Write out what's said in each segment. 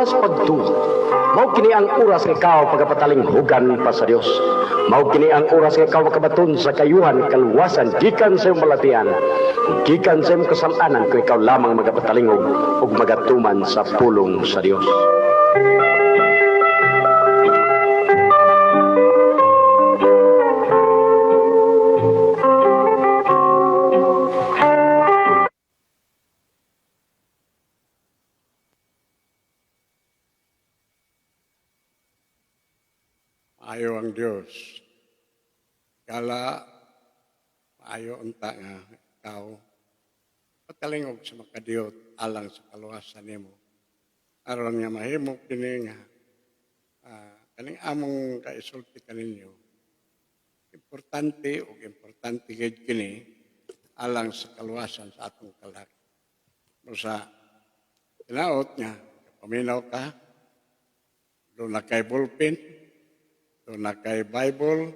oras pagtuo. Mao kini ang oras nga ikaw pagapataling hugan pa sa Dios. Mao kini ang oras nga ikaw makabaton sa kayuhan kalwasan gikan sa iyong malatian. Gikan sa iyong kasam-anan kung ikaw lamang magapatalingog ug magatuman sa pulong sa Dios. Maayo ang Diyos. Kala, maayo unta nga ikaw, patalingog sa makadiyot alang sa kaluwasan nimo. Aron nga mahimo kini nga, kaning among kaisulti kaninyo, importante gid kini alang sa kaluwasan sa atong kalaki. Sa tinaot nga, paminaw ka, doon na kay ballpen, doon na kay Bible,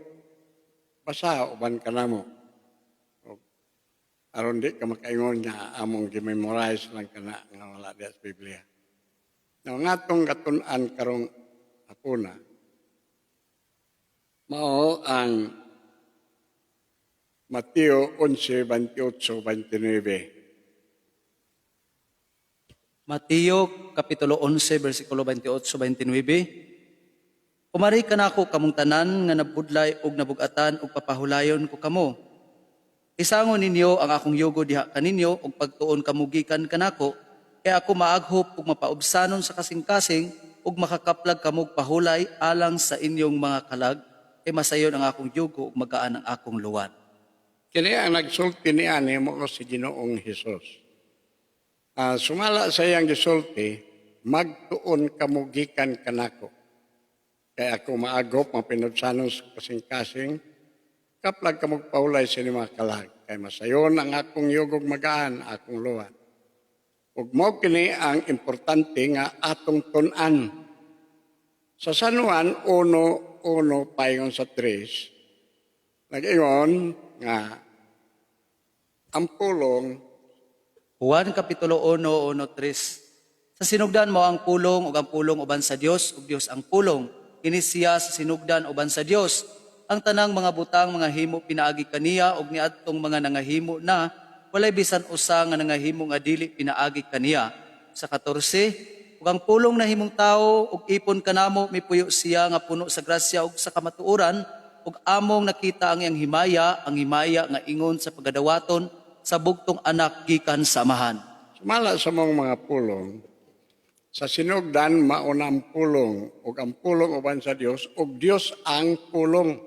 basa uban ka na mo. Aron di ka makaingon nga among gimemorize lang ka na nga wala di sa Biblia. Nga atong katunan karong hapuna, mao ang Mateo 11:28-29. Mateo Kapitulo 11, versikulo 28-29. Umari ka na ako kamong tanan nga nabudlay og nabugatan ug papahulayon ko kamo. Isangon ninyo ang akong yugo diha kaninyo ug pagtuon kamugikan kanako, kay ako maaghop ug mapaubsanon sa kasing-kasing ug makakaplag kamog pahulay alang sa inyong mga kalag, kay masayon ang akong yugo ug magaan ang akong luwad. Kini ang nagsulti ni ani mo si Ginoong Hesus. Sumala sa iyang gisulti, magtuon kamugikan kanako. Kaya ako maagop, mapinudsanon sa kasing-kasing, kaplag ka magpaulay sa mga kalag. Kaya masayon ang akong yugog magaan, akong luwan. Ug mo kini ang importante nga atong tunan. Sa San Juan 1:1 paingon sa 3, nag-ingon nga ang pulong Juan Kapitulo 1:1-3. Sa sinugdan mo ang pulong ug ang pulong uban sa Dios ug Dios ang pulong. Kini siya sa sinugdan uban sa Dios. Ang tanang mga butang mga himo pinaagi kaniya ug niadtong mga nangahimo na walay bisan usa nga nangahimo nga dili pinaagi kaniya. Sa 14, ug ang pulong na himong tawo ug ipon kanamo mipuyo siya nga puno sa grasya ug sa kamatuoran ug among nakita ang iyang himaya nga ingon sa pagadawaton sa bugtong anak gikan sa amahan. sumala sa mga pulong. Sa sinugdan, mauna ang pulong, ug ang pulong uban sa Dios, ug Dios ang pulong.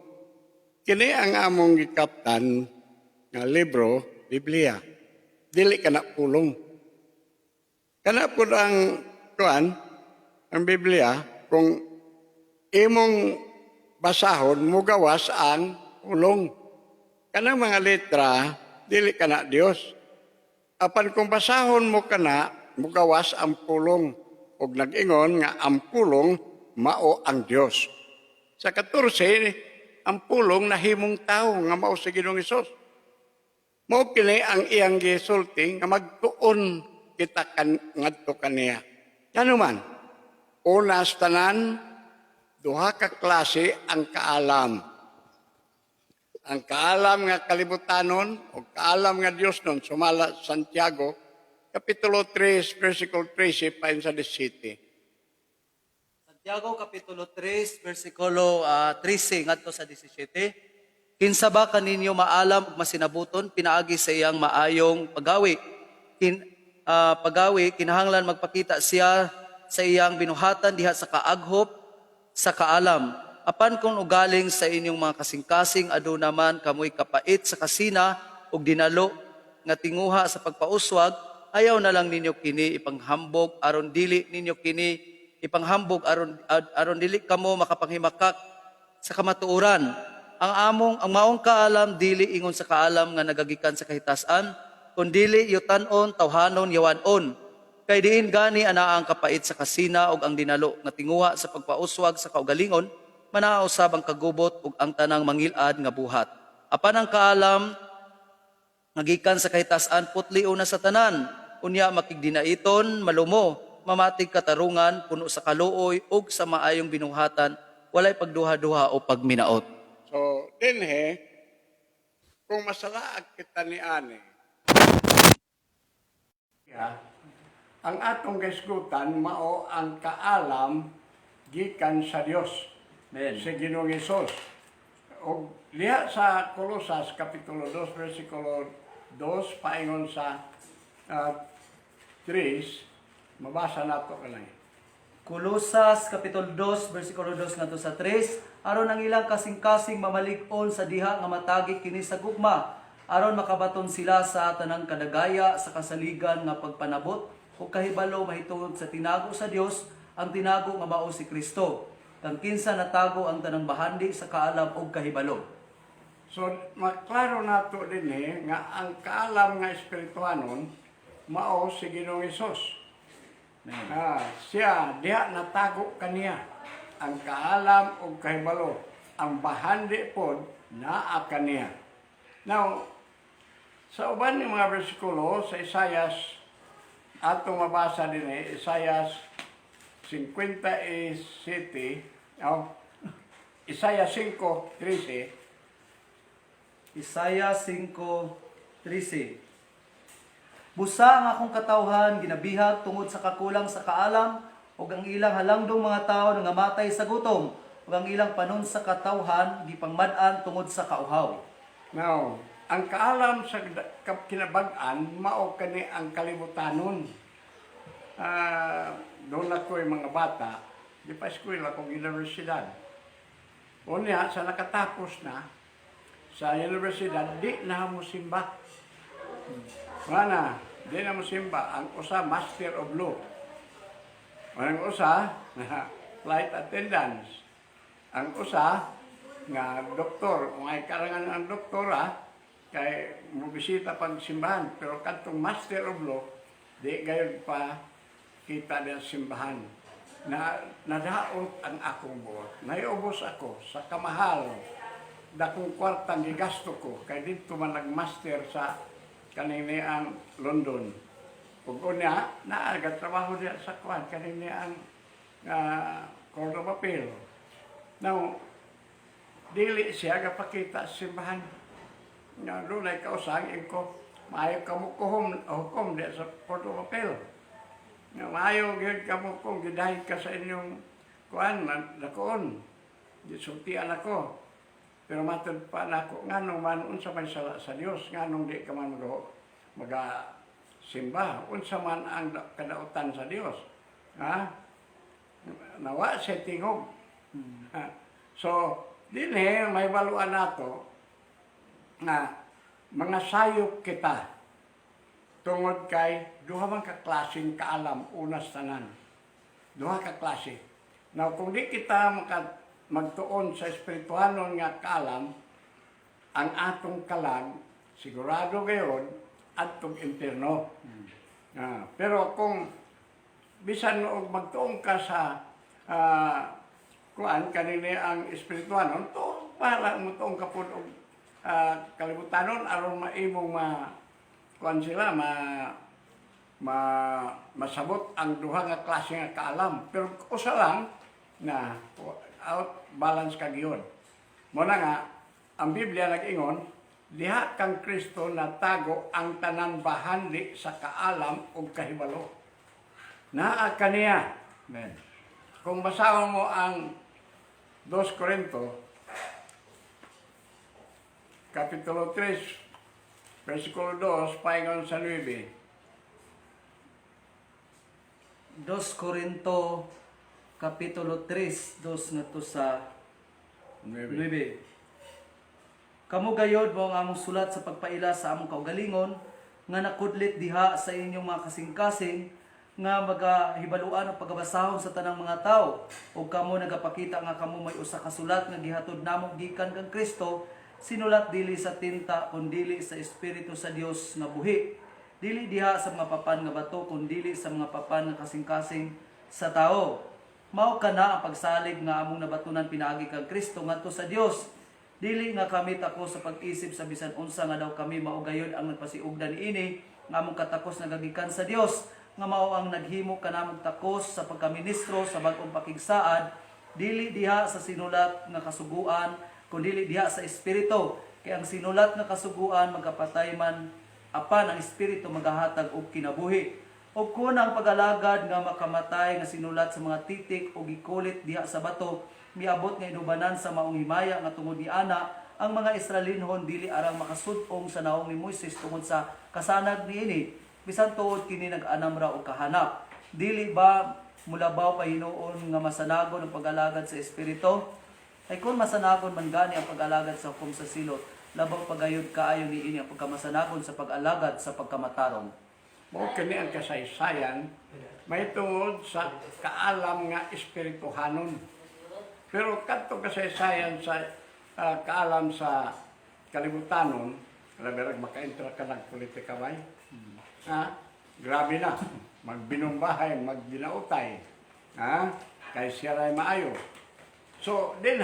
Kini ang among gikaptan nga libro, Biblia. Dili ka na pulong. Kana po ang Biblia, kung imong basahon, mugawas ang pulong. Kanang mga letra, dili ka na Dios. Apan kung basahon mo ka na, mugawas ang pulong. Ug nag-ingon nga ang pulong mao ang Dios. Sa 14, ang pulong nahimong tao nga mao si Ginoong Hesus. Mao kini ang iyang gisulti nga magtuon kita ngadto kaniya. Ngano man, una sa tanan, duha ka klase ang kaalam. Ang kaalam nga kalibutanon o kaalam nga Dios nun, sumala Santiago, Kapitulo 3, versikulo 13, payon sa 17. Santiago Kapitulo 3, versikulo 13 ngadto sa 17. Kinsa ba kaninyo maalam ug masinabuton pinaagi sa iyang maayong pagawi? Pagawi kinahanglan magpakita siya sa iyang binuhatan diha sa kaaghop sa kaalam. Apan kung ugaling sa inyong mga kasing-kasing adu naman kamoy kapait sa kasina ug dinalo nga tinguha sa pagpauswag, ayaw na lang ninyo kini ipanghambog aron dili ninyo kini ipanghambog aron dili kamo makapanghimakak sa kamatuoran. Ang maong kaalam dili ingon sa kaalam nga nagagikan sa kahitasan, kundili yutan-on tawhanon yawan-on. Kay diin gani ana ang kapait sa kasina ug ang dinalo nga tinguha sa pagpauswag sa kaugalingon, manausab ang kagubot ug ang tanang mangilad nga buhat. Apan ang kaalam nagikan sa kahitasan putliw na sa tanan, unya makigdinaiton malumo mamatig katarungan, puno sa kaluoy, ug sa maayong binuhatan, walay pagduha-duha o pagminaot. So, dinhe, kung masalaag kita ni Ani, ang atong gaisgutan mao ang kaalam gikan sa Dios. Amen. Si Ginoong Hesus. O liha sa Kolosas kapitulo 2 versikulo 2 paingon sa 3, mabasa nato kanay. Kolosas Kapitulo 2, versikulo 2 ngadto sa 3, aron ang ilang kasing-kasing mamalig-on sa diha nga matagi kini sa gugma, aron makabaton sila sa tanang kadagaya sa kasaligan nga pagpanabot ug kahibalo mahitungod sa tinago sa Dios, ang tinago nga mao si Kristo. Kang kinsa natago ang tanang bahandi sa kaalam ug kahibalo. So, maklaro nato din nga ang kaalam nga espirituhanon mao si Ginoong Hesus. Siya, diha natago kaniya. Ang kaalam o kahibalo, ang bahandi pod naa kaniya. Now, sa uban ng mga bersikulo sa Isayas, atong mabasa din Isayas 57, Isayas 5:13. Isaiah 5:13. Busa ang akong katawhan ginabihag tungod sa kakulang sa kaalam ug ang ilang halangdong mga tawo nangamatay sa gutom ug ang ilang panon sa katawhan gipangmad-an tungod sa kauhaw. Now, ang kaalam sa kinabag-an, mao kani ang kalibutanon. Doon ako'y mga bata, di pa eskwela akong universidad. Unya, sa nakatapos na, sa universidad, di na mo simba. Mana, di na mo simba. Ang usa, Master of Law. Ang usa, flight attendants. Ang usa, nga doktor. Kung ay karangan ang doktora, kay mubisita pang simbahan. Pero katong Master of Law, di gayon pa kita ng simbahan. Nadaot ang akong buot. Naiubos ako sa kamahal. Dakong kwartang gigasto ko. Kay dito man nag-master sa kaniniang London. Ug unya, naaga trabaho diya sa kwan. Kaniniang Court of Appeal. Now, dili siya gapakita sa simbahan. Nga doon ay kausang ko, maayo ka mo hukom diya sa Court of Appeal. Nga maayo gyud ka mo kung gidahin ka sa inyong kuan dakoon. Gisultian ako. Pero matod pa nako nganong man unsa man sala sa Dios, nganong di ka man simba, unsa man ang kadautan sa Dios. Ha? Nawa sa tingog. So, dinhi may baluan nato nga mga sayop kita tungod kay duha man ka klaseng kaalam unas tanan. Duha ka klase. Now kung di kita magtuon sa espirituhanon nga kaalam, ang atong kalag sigurado gayon adtong impierno. Pero kung bisan og magtuon ka sa kuan kanini ang espirituhanon, to para mo tuong ka pud og kalibutanon aron maimong kuan sila masabot ang duha nga klase nga kaalam. Pero usa lang na out balance kag yun. Muna nga ang Biblia nag-ingon, diha kang Kristo natago ang tanan bahandi sa kaalam ug kahibalo. Naa kaniya. Amen. Kung basahon mo ang 2 Corinto Kapitulo 3, versikulo 2, paingon sa 9. 2 Corinto Kapitulo 3, 2 ngadto sa 9. Kamu gayod mo ang among sulat sa pagpaila sa among kaugalingon nga nakudlit diha sa inyong mga kasing-kasing nga magahibaluan ang pagabasahon sa tanang mga tao ug kamo nagapakita nga kamo may usa ka sulat nga gihatod namo gikan kang Kristo, sinulat dili sa tinta kundi sa espiritu sa Dios nga buhi, dili diha sa mga papan nga bato kundi sa mga papan nga kasing-kasing sa tao. Mao kana ang pagsalig nga among nabatunan pinaagi kang Kristo ngadto sa Dios. Dili nga kami takos sa pag-isip sa bisan unsa nga daw kami mao gayon ang nagpasiugdan niini nga among katakos nagagikan sa Dios. nga mao ang naghimo kanamong takos sa pagkaministro sa bag-ong pakigsaad, dili diha sa sinulat nga kasuguan, kundi diha sa espiritu. Kay ang sinulat nga kasuguan magkapatay man, apan ang espiritu magahatag og kinabuhi. O kung ang pag-alagad nga makamatay nga sinulat sa mga titik o gikulit diha sa bato, miabot nga inubanan sa maong himaya nga tungod ni ana, ang mga Israelinhon dili arang makasud-ong sa naong ni Moises tungod sa kasanag niini, bisan tuod kini nag-anam ra og kahanap. Dili ba mulabaw pa hinuon nga masanagon ang pag-alagad sa espiritu? Ay kung masanagon man gani ang pag-alagad sa hukom sa silot, labaw pagayod kaayo niini ang pagkamasanagon sa pag-alagad sa pagkamatarong. Mao kini ang kasaysayan may tungod sa kaalam nga espirituhanon. Pero kadto kasaysayan sa kaalam sa kalibutanon, labi maka-enter ka ng politika bay. Grabe na, magbinumbahay, magbinautay. Kay siya ray maayo. So, din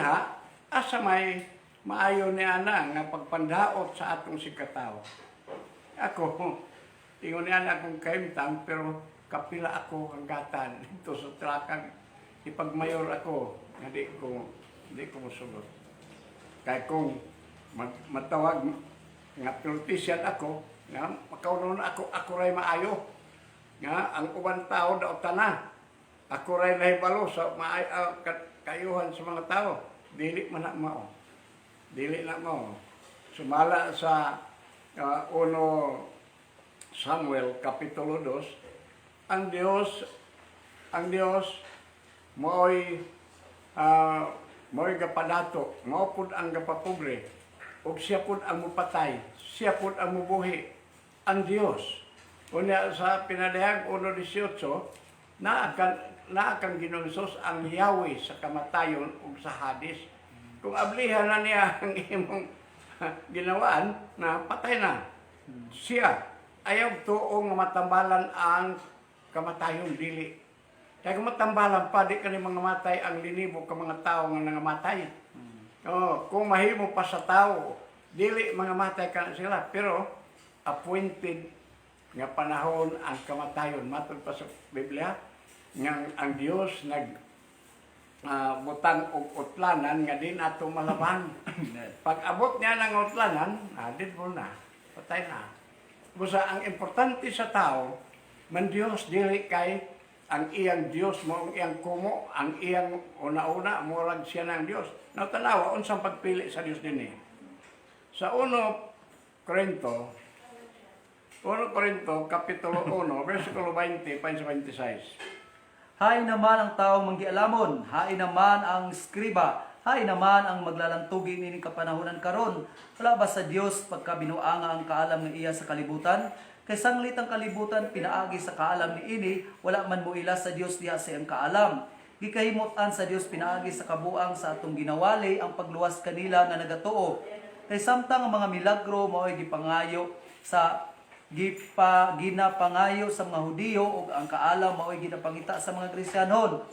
asa may maayo ni ana nga pagpandaot sa atong sikataw. Ako, ingon niya akong kaimtang, pero kapila ako hanggatan dito sa trakang ipagmayor ako, hindi ko musulot. Kaya kung matawag nga politician ako, nga makaunon ako ray maayo. Nga ang uban tao daw tanan. Ako ray nahibalo sa kayuhan sa mga tao. Dili man na mao. Dili na mao. Sumala sa 1 Samuel Kapitulo 2, ang Dios mo'y gapadato, mao pud ang gapapobre, ug siya pud ang mupatay, siya pud ang mubuhi, ang Dios. Unya sa pinadayag 1:18, naa kang Ginoong Hesus ang Yahweh sa kamatayon ug sa Hades. Kung ablihan na niya ang imong ginawaan, na patay na siya. Ayaw tuong matambalan ang kamatayon dili. Kaya kung matambalan pa, di ka ni mga matay ang linibo ka mga tao nga nangamatay. Kung mahimo pa sa tao, dili mga matay ka na sila. Pero appointed nga panahon ang kamatayon. Matod pa sa Biblia, nga ang Dios butang og utlanan nga din ato malaban. Pag abot niya ng utlanan, dito na, patay na. Busa ang importante sa tao, man Dios dili kay ang iyang Dios mo ang iyang kumo, ang iyang una-una murag siya ng Dios. Natanawa unsang pagpili sa Dios dinhi. Sa 1 Corinto kapitulo 1 bersikulo 20 pa 26. Hay naman ang taong manggialamon, hay naman ang skriba, hay naman ang maglalantugi nining kapanahunan karon. Wala ba sa Dios pagkabinuanga ang kaalam nga iya sa kalibutan? Kay sanglit ang kalibutan pinaagi sa kaalam ni ini, wala man mo ila sa Dios diha sa iyang kaalam. Gikahimutan sa Dios pinaagi sa kabuang sa atong ginawali ang pagluwas kanila nga nagatuo. Kay samtang ang mga milagro mao'y gipangayo sa ginapangayo sa mga Hudiyo ug ang kaalam mao'y ginapangita sa mga Kristiyanon.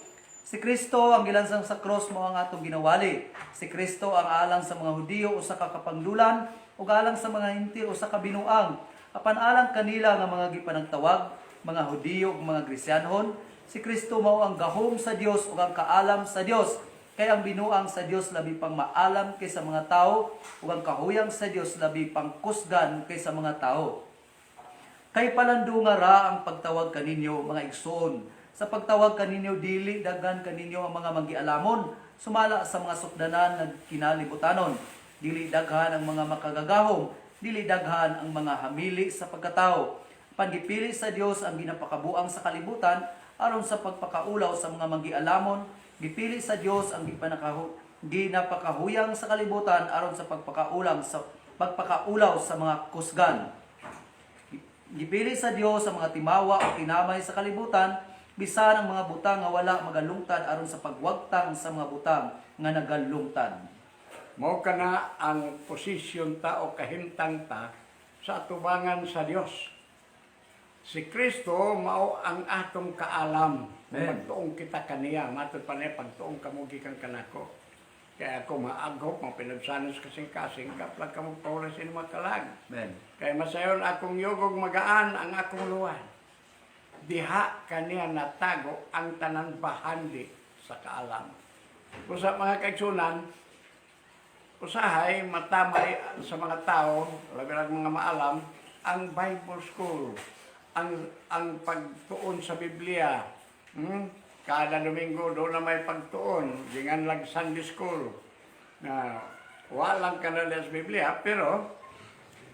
Si Kristo ang gilansang sa cross mo ang atong ginawali. Si Kristo ang alang sa mga Hudiyo usa ka kapangdulan ug alang sa mga Hentil usa ka binuang. Apan alang kanila nga mga gipanagtawag, mga Hudiyo ug mga Kristiyanon, si Kristo mao ang gahom sa Dios ug ang kaalam sa Dios. Kay ang binuang sa Dios labi pang maalam kaysa mga tao ug ang kahuyang sa Dios labi pang kusgan kaysa mga tao. Kay palandunga ra ang pagtawag kaninyo mga igsoon. Sa pagtawag kaninyo dili daghan kaninyo ang mga manggialamon, sumala sa mga sukdanan nga kinalibutanon. Dili daghan ang mga makagagahom, dili daghan ang mga hamili sa pagkatao. Pangipili sa Dios ang ginapakabuang sa kalibutan aron sa pagpakaulaw sa mga manggialamon. Gipili sa Dios ang ginapakahuyang sa kalibutan aron sa pagpakaulaw sa mga kusgan. Gipili sa Dios ang mga timawa o kinamay sa kalibutan, bisan ang mga butang nga wala magalungtad aron sa pagwagtang sa mga butang nga nagalungtad. Mao kana ang posisyon ta o kahimtang ta sa atubangan sa Dios. Si Kristo mao ang atong kaalam. Magtuong kita kaniya, matod pa niya pagtuong kamugi kang kanako. Kaya ako maagop, mga pinagsanos kasing-kasing, kaplag ka magpaulas in mga kalag. Amen. Kaya masayon akong yugog magaan ang akong luwan. diha kaniya natago ang tanan bahandi sa kaalam. Usa mga kaigsunan, usahay matamay sa mga tao, labi lang mga maalam, ang Bible school, ang pagtuon sa Biblia. Kada Domingo doon na may pagtuon, gingan lang Sunday school. Na walang ka na sa Biblia, pero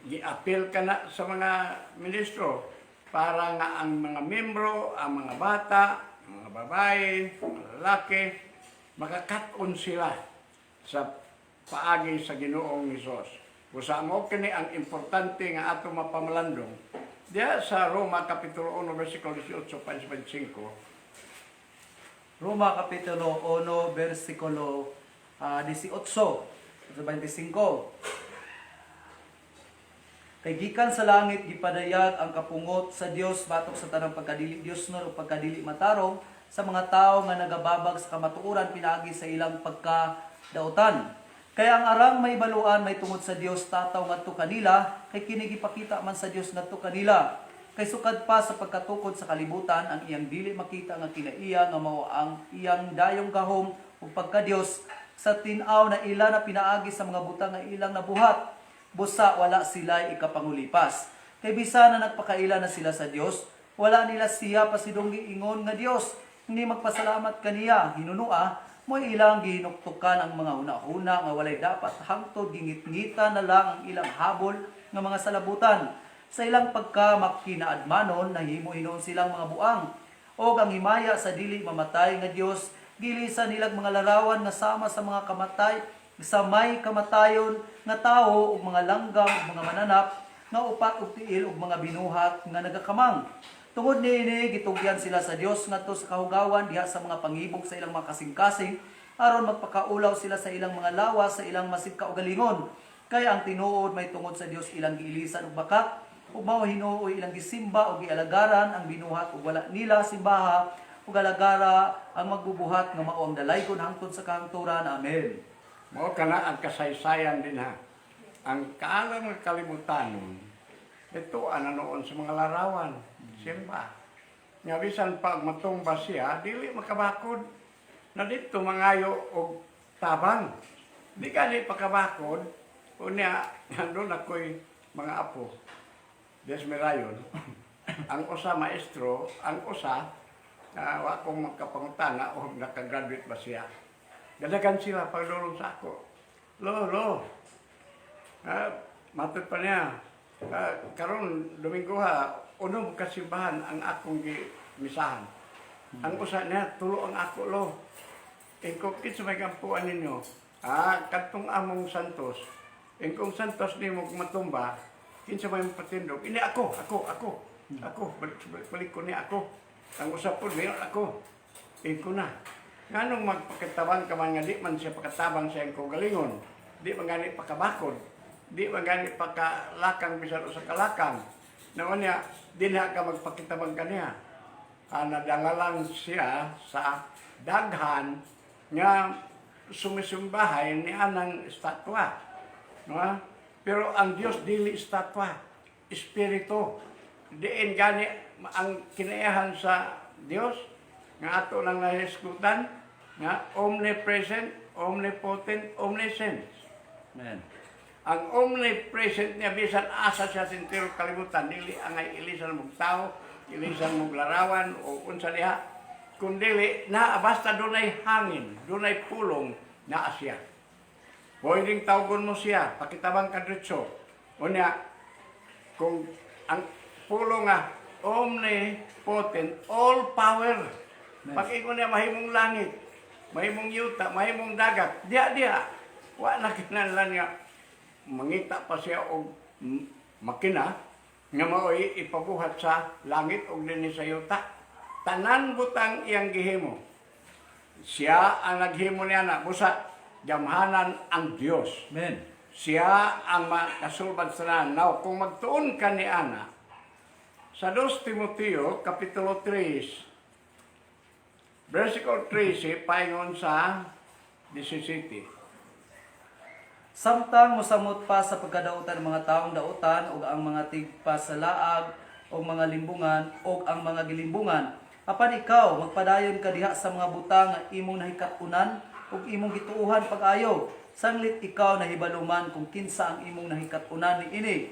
gi-appeal ka na sa mga ministro para nga ang mga membro, ang mga bata, mga babae, mga lalaki, makakat-on sila sa paagi sa Ginoong Hesus. Usa mo kini ang importante nga ato mapamalandong. Diya sa Roma Kapitulo 1, versikulo 18 pa 25. Roma Kapitulo 1, versikulo 18 sa 25. Kay gikan sa langit gipadayag ang kapungot sa Dios batok sa tanang pagkadili Dios o pagkadili matarong sa mga tao nga nagababag sa kamatuoran pinaagi sa ilang pagkadautan. Kaya ang arang may baluan may tungod sa Dios tataw ngadto kanila kay kini gipakita man sa Dios ngadto kanila. Kay sukad pa sa pagkatukod sa kalibutan ang iyang dili makita nga kinaiya nga mao ang iyang dayong gahom ug pagka-Dios sa tin-aw na ila na pinaagi sa mga butang nga ilang nabuhat. Busa wala sila ikapangulipas. Kay bisan na nagpakaila na sila sa Dios, wala nila siya pasidonggi ingon nga Dios. Hindi magpasalamat kaniya, hinunua, mo ilang ginuktukan ang mga una-una nga walay dapat hangtod gingit-ngita na lang ang ilang habol nga mga salabutan. Sa ilang pagkamakinaadmanon, nahimo hinon silang mga buang. O ang himaya sa dili mamatay nga Dios, gilisan nilang mga larawan nga sama sa mga kamatay, sa may kamatayon nga tao ug mga langgam ug mga mananap nga upat ug tiil ug mga binuhat nga nagakamang. Tungod niini gitugyan sila sa Dios ngadto sa kahugawan diha sa mga pangibog sa ilang mga kasing-kasing aron magpakaulaw sila sa ilang mga lawas sa ilang masid kaugalingon. Kaya ang tinuod may tungod sa Dios ilang giilisan ug bakat ug mao Hinoo ilang gisimba ug gialagaran ang binuhat ug wala nila simbaha ug alagara ang magbubuhat nga mao ang dalaygon hangtod sa kahangturan. Amen. Mao kana ang kasaysayan din ha. Ang kaalam ng kalibutan, ito noon sa mga larawan, simba. Nga bisan pag matumba siya, dili makabakod. Na dito mangayo og tabang. Di ka ni pakabakod, unya nandun ako'y mga apo. Desmerayon. Ang usa maestro, ang usa, wa kong magkapangutana o nakagraduate ba siya. Dalagan sila pagdulong sa ako. Lo. Matod pa niya. Karon Domingo ha, unong kasimbahan ang akong gimisahan. Ang usa niya, tulo ang ako lo. Ingkong kinsa may kampuan ninyo. Katong among Santos. Ingkong Santos ni mo matumba, kinsa may patindog. Ini ako. Balik ko niya ako. Ang usap po, mayroon ako. Ingko na. Nganong magpakitabang ka man nga di man siya pakatabang sa iyang kagalingon. Di man gani pakabakod. Di man gani pakalakang bisan sa kalakang. Naon niya, di na ka magpakitabang kaniya. Nadangalan siya sa daghan nga sumisumbahay ni anang estatwa. No? Pero ang Dios dili estatwa, espiritu. Diin gani ang kinaiyahan sa Dios nga ato lang nahisgutan nga omnipresent, omnipotent, omniscient. Amen. Ang omnipresent niya bisan asa siya sentiro kalibutan, dili angay ilisan mong tao, ilisan mong larawan o unsa diha, kundi na basta dunay hangin, dunay pulong na siya. Pwedeng tawgon mo siya, pakitabang kadritso. Unya, kung ang pulong nga omnipotent, all power. Pag-ingon niya mahimong langit, mahimong yuta, mahimong dagat, diya. Wa na kinahanglan nga mangita pa siya og makina nga mao'y ipabuhat sa langit og dinhi sa yuta. Tanan butang iyang gihimo. Siya ang naghimo niya na busa jamhanan ang Dios. Amen. Siya ang makasulbad sa tanan. Now, kung magtuon ka ni ana sa 2 Timoteo kapitulo 3 versikulo 13 paingon sa 17. Samtang mosamot pa sa pagkadautan ng mga taong dautan ug ang mga tigpasalaag o mga limbungan o ang mga gilimbungan. Apan ikaw magpadayon ka diha sa mga butang nga imong nahikatunan ug imong gituuhan pag-ayo. Sanglit ikaw nahibaluman kung kinsa ang imong nahikatunan niini.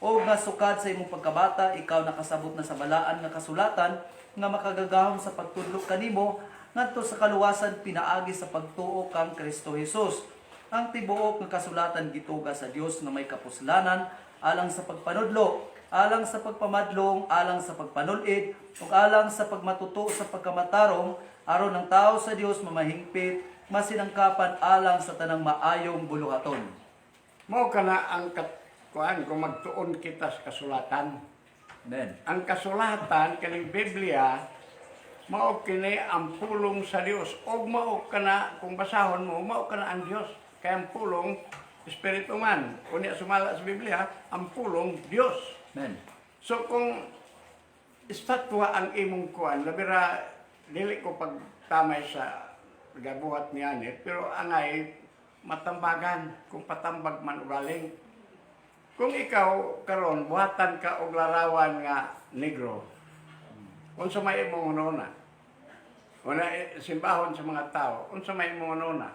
O nga sukad sa imong pagkabata, ikaw nakasabot na sa balaan nga kasulatan nga makagagahom sa pagtudlo kanimo ngadto sa kaluwasan pinaagi sa pagtuo kang Kristo Jesus. Ang tibuok nga kasulatan gituga sa Dios nga may kapuslanan alang sa pagpanudlo, alang sa pagpamadlong, alang sa pagpanulid, ug alang sa pagmatuto sa pagkamatarong aron ang tao sa Dios mamahingpit, masinangkapan alang sa tanang maayong buluhaton. Mao kana ang kuan kung magtuon kita sa kasulatan. Amen. Ang kasulatan kaning Biblia mao kini ang pulong sa Dios og mao kana kung basahon mo mao kana ang Dios kay ang pulong espiritu man unya sumala sa Biblia ang pulong Dios. Amen. So kung estatwa ang imong kuan labira dili ko pagtamay sa gabuhat ni ani pero angay matambagan kung patambag man ugaling. Kung ikaw karon buhatan ka og larawan nga negro, unsa may imong ununa? Una simbahon sa mga tao, unsa may imong ununa?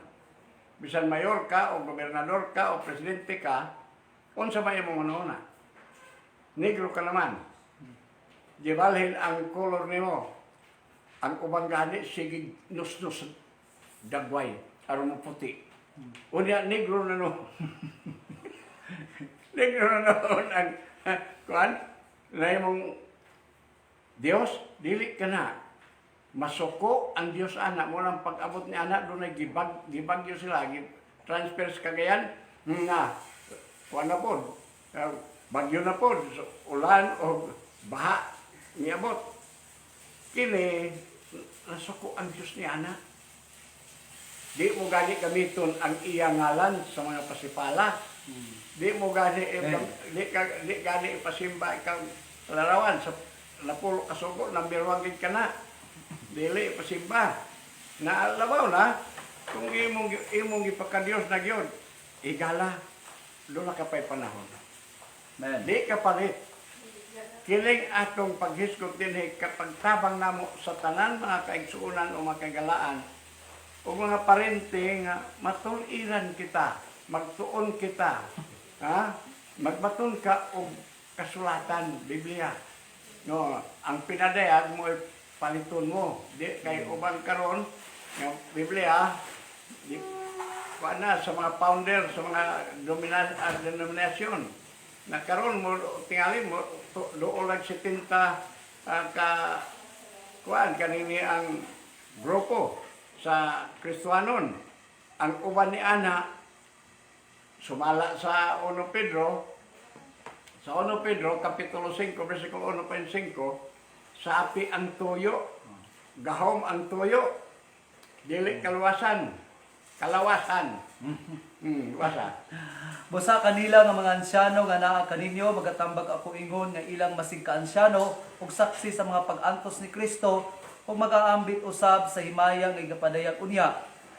Bisan mayor ka o gobernador ka o presidente ka, unsa may imong ununa? Negro ka naman. Gibalhin ang color nimo. Ang ubang gani sige nus-nus dagway aron mo puti. Unya negro na no. Negro na noon ang kuan na imong Dios, dili ka na. Masuko ang Dios anak mo lang pag-abot ni anak doon ay gibagyo sila, transfer sa Cagayan nga kuan na po, bagyo na po, ulan o baha niabot. Kini nasuko ang Dios ni anak. Di mo gani gamiton ang iyang ngalan sa mga pasipala. Di mo gani di gani ipasimba ikaw larawan sa napulo kasugo number 1 gid ka na. Dili ipasimba. Naalabaw na kung imong ipakadios na gyud. Igala doon ka pa'y panahon. Amen. Di ka palit. Kining atong paghiskot dinhi kapag tabang namo sa tanan mga kaigsuonan o mga kagalaan o mga parente nga matuliran kita, magtuon kita, ha? Magbaton ka og kasulatan, Biblia. No, ang pinadayag mo ay paliton mo. Di kay uban karon nga Biblia, di na sa mga founder sa mga denominasyon. Nagkaroon mo tingali mo doon lang 70 ka kuan kanini ang grupo sa Kristiyanon. Ang uban ni ana sumala sa 1 Pedro kapitulo 5 bersikulo 1.5 sapi ang tuyo, gahom ang tuyo, dili kalawasan. Wasa. Busa kanila nga mga ansyano nga naa kaninyo magatambag ako ingon nga ilang masig ka-ansyano ug saksi sa mga pag-antos ni Kristo ug magaambit usab sa himaya nga igapadayag unya.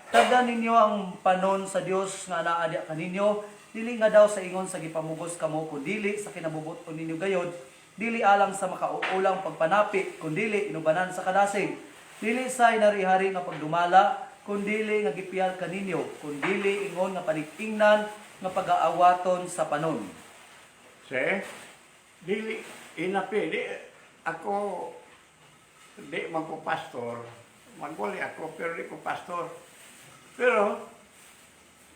Tagdan ninyo ang panon sa Dios nga naa diha kaninyo, dili nga daw sa ingon sa gipamugos kamo kundi sa kinabubuton ninyo gayod, dili alang sa makauulang pagpanapi kundi inubanan sa kadasig. Dili sa inari-hari nga pagdumala kundi nga gipiyal kaninyo, kundi ingon nga panig-ingnan nga pag-aawaton sa panon. Dili inapi di ako di man ko pastor, magwali ako pero di ko pastor. Pero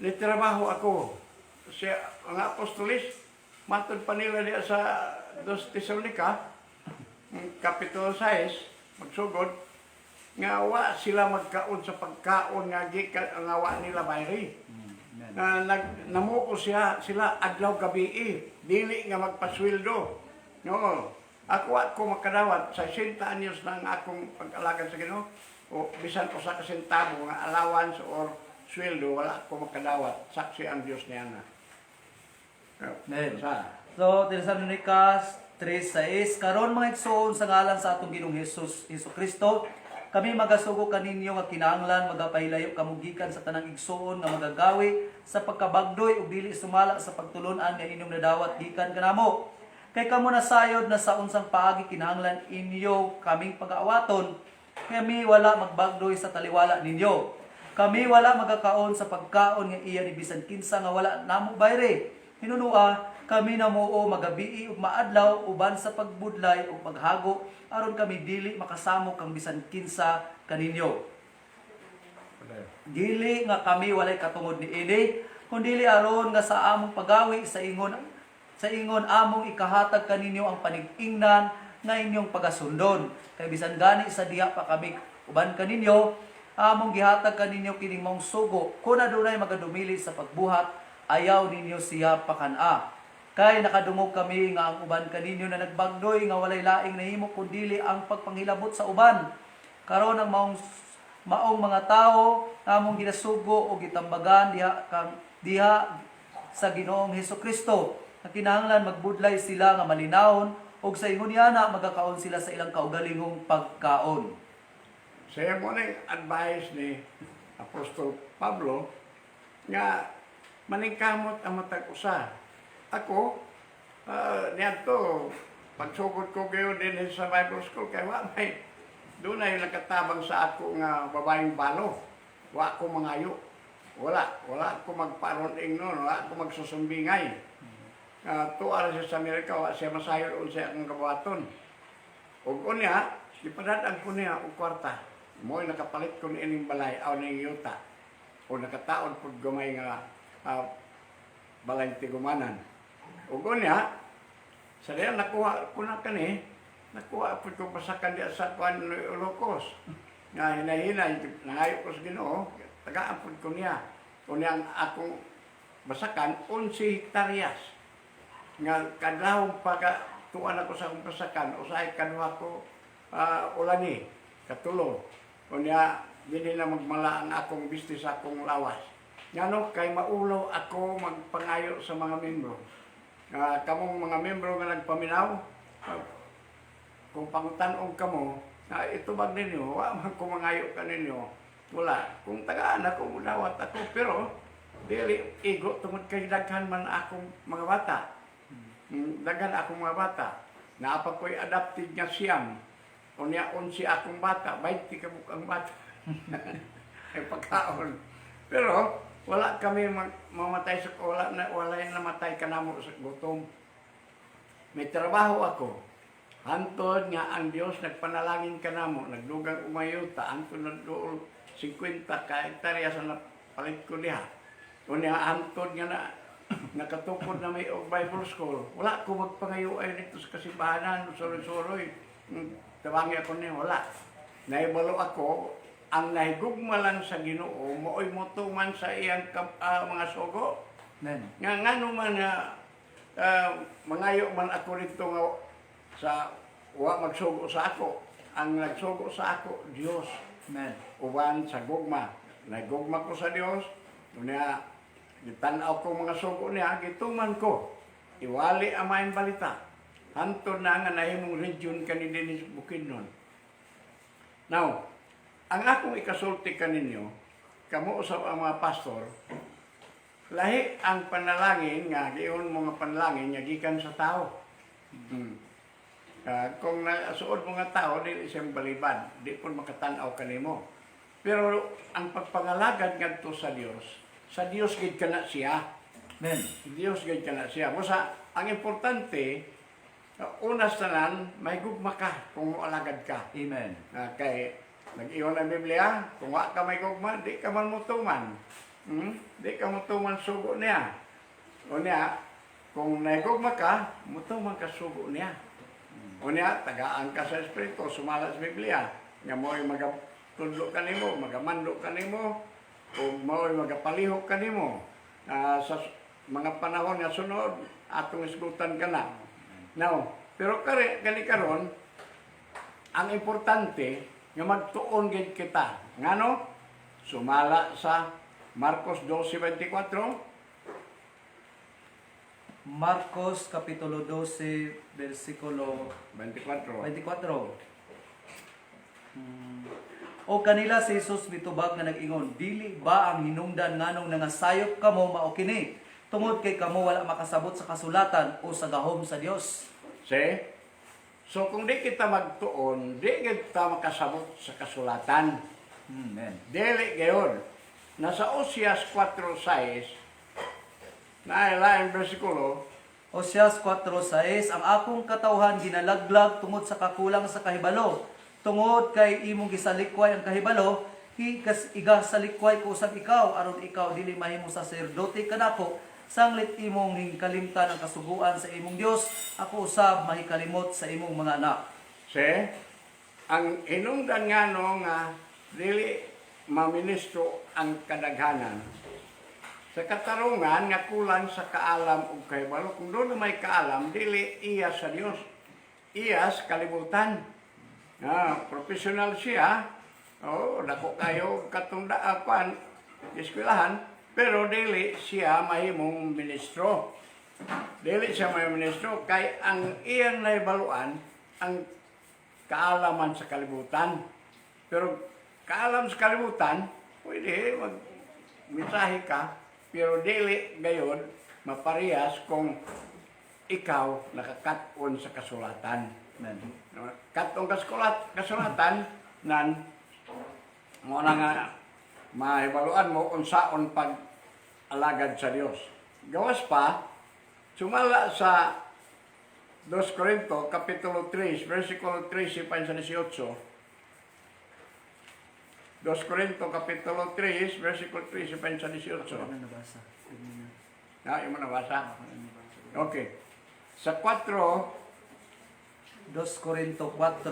nitrabaho ako sa mga apostolis, matod pa nila diya sa 2 Tesalonica, kapitulo 6, magsugod, nga wa sila magkaon sa pagkaon nga gikan ang awa nila bayri. Namuo sila adlaw gabi, dili nga magpasweldo. No. Ako makadawat sa 60 anyos na ang akong pag-alagad sa Ginoo o bisan ko sa kasentabo nga allowance or sweldo wala ko makadawat. Saksi ang Dios niya na. Amen. So, Tesalonikas 3:6, karon mga igsoon sa ngalan sa atong Ginoong Hesukristo, kami magasugo kaninyo nga kinahanglan magapahilayo kamugikan sa tanang igsoon nga magagawi sa pagkabagdoy ug dili sumala sa pagtulon-an nga inyong nadawat gikan kanamo. Kay kamo nasayod na sa unsang paagi kinahanglan inyo kaming pag-aawaton. Kami wala magbagdoy sa taliwala ninyo. Kami wala magakaon sa pagkaon nga iya ni bisan kinsa nga wala namo bayre. Hinunua, kami namuo magabii ug maadlaw uban sa pagbudlay ug paghago aron kami dili makasamo kang bisan kinsa kaninyo. Dili nga kami walay katungod ni ini, kundi aron nga sa among pagawi sa ingon among ikahatag kaninyo ang panig-ingnan nga inyong pagasundon. Kay bisan gani sa diha pa kami uban kaninyo, among gihatag kaninyo kining maong sugo. Kun adunay magadumili sa pagbuhat, ayaw ninyo siya pakana. Kay nakadungog kami nga ang uban kaninyo na nagbagdoy nga walay laing nahimo kundi ang pagpanghilabot sa uban. Karon ang maong mga tao among ginasugo o gitambagan diha sa Ginoong Hesukristo. Na kinahanglan magbudlay sila nga malinawon ug sa ingon yana magakaon sila sa ilang kaugalingong pagkaon. Sa mo na advice ni Apostol Pablo nga maningkamot ang matag usa. Ako niadto pagsugod ko gayon din sa Bible School kay wa may doon ay nakatabang sa ako nga babaeng balo. Wa ko mangayo. Wala ko magparon ingnon, wala ko magsusumbingay. Tuwa siya sa Amerika, wa siya masayod siya akong kabuhaton. Ug unya, ipadadaan ko niya og kwarta. Mo'y nakapalit ko ni ining balay, aw ning yuta. O nakataon pud gamay nga balay tigumanan. Ug unya, sa diyan nakuha ko na kani, nakuha pud ko pasakan diya sa kuan ni Ilocos. Nga hinahinay, nangayo ko sa Ginoo, tagaan pud ko niya. Unya ang akong basakan 11 hektaryas. Nga kadlawon pagka tuan ako sa akong pasakan, usahay kanwa ko ulani, katulo. Unya, hindi na magmala ang akong business, akong lawas. Ngano, kay maulaw ako magpangayo sa mga membro. Kamong mga membro nga nagpaminaw, kung pangutanong kamo, ito ba ninyo, wa man ko mangayo ka ninyo, wala. Kung tagaan ako, mulawat ako, pero dili igo tungod kay daghan man akong mga bata. Daghan akong mga bata. Naapa ko'y adopted nga siyam. Unya 11 akong bata, 20 kabukang bata. Ay pagkaon. Pero wala kami mamatay sa wala yung namatay kanamo sa gutom. May trabaho ako. Hantod nga ang Dios nagpanalangin kanamo, nagdugang umayuta, hantod nagduol 50 ka hektarya sa napalit ko diha. Unya hantod nga na nakatukod na may Bible School. Wala ko magpangayoay dito sa kasimbahanan, suroy-suroy. Tawangi ako niya, wala. Naibalo ako, ang nahigugma lang sa Ginoo, mooy motuman sa iyang mga sugo. Nga naman mangayo man ako dito nga sa magsugo sa ako. Ang nagsugo sa ako, Diyos. Uban sa gugma. Nagugma ko sa Diyos. Unya, gitanaw ko mga sugo niya, gituman ko. Iwali ang maing balita. Hantod na nga nahimong region kanina ni Bukidnon. Now, ang akong ikasulti kaninyo, kamo usap ang mga pastor, lahi ang panalangin nga, giyon mga panalangin nga gikan sa tao. Kung nasuod mga tao, di siyang balibad, di po makatanaw kanimo. Pero ang pagpangalagad ngadto sa Dios gid kana siya. Amen. Dios gid kana siya. Busa ang importante unas tanan may gugma ka kung moalagad ka. Amen. Kay nag-iwan ang Biblia, kung wa ka may gugma, di ka man mutuman. Di ka mutuman sugo niya. O niya, kung naigugma ka, mutuman ka sugo niya. O niya, tagaan ka sa Espiritu, sumala sa Biblia. Nga mo'y magatudlo ka nimo, magamando ka nimo, o mo'y magapalihok ka nimo. Sa mga panahon nga sunod, atong isgutan ka na. Now, pero gani karon, ang importante nga magtuon gid kita. Ngano? Sumala sa Marcos 12:24. Marcos Kapitulo 12, versikulo 24. 24. O kanila si Jesus mitubag nga nag-ingon, dili ba ang hinungdan nganong nangasayop kamo mao kini? Tungod kay kamo wala makasabot sa kasulatan o sa gahom sa Dios. See? So kung di kita magtuon, di kita makasabot sa kasulatan. Amen. Dili gayon. Nasa Osias 4:6 na ilaing bersikulo, Oseas 4:6, ang akong katawhan ginalaglag tungod sa kakulang sa kahibalo. Tungod kay imong gisalikway ang kahibalo, igasalikway ko usab ikaw aron ikaw dili mahimo saserdote kanako. Sanglit imong hingkalimtan ang kasuguan sa imong Dios, ako usab mahikalimot sa imong mga anak. see? Ang hinungdan nga no nga dili maministro ang kadaghanan. Sa katarungan nga kulang sa kaalam ug kahibalo, kung doon na may kaalam, dili iya sa Dios. Iya sa kalibutan. Professional siya. Dako kayo katunda apan eskwelahan, pero dili siya mahimong ministro. Dili siya mahimong ministro kay ang iyang naibaluan ang kaalaman sa kalibutan. Pero kaalam sa kalibutan, pwede mag-mensahe ka, pero dili gayon maparehas kung ikaw nakakaton sa kasulatan. Amen. Katong kasulatan nan mo na nga mahibaluan mo unsaon pag alagad sa Dios. Gawas pa sumala sa 2 Corinto kapitulo 3 versikulo 13 hanggang 18. 2 Corinto kapitulo 3 versikulo 13 hanggang 18. Ano nabasa? Yung nabasa? Okay. Sa 4, 2 Corinto 4,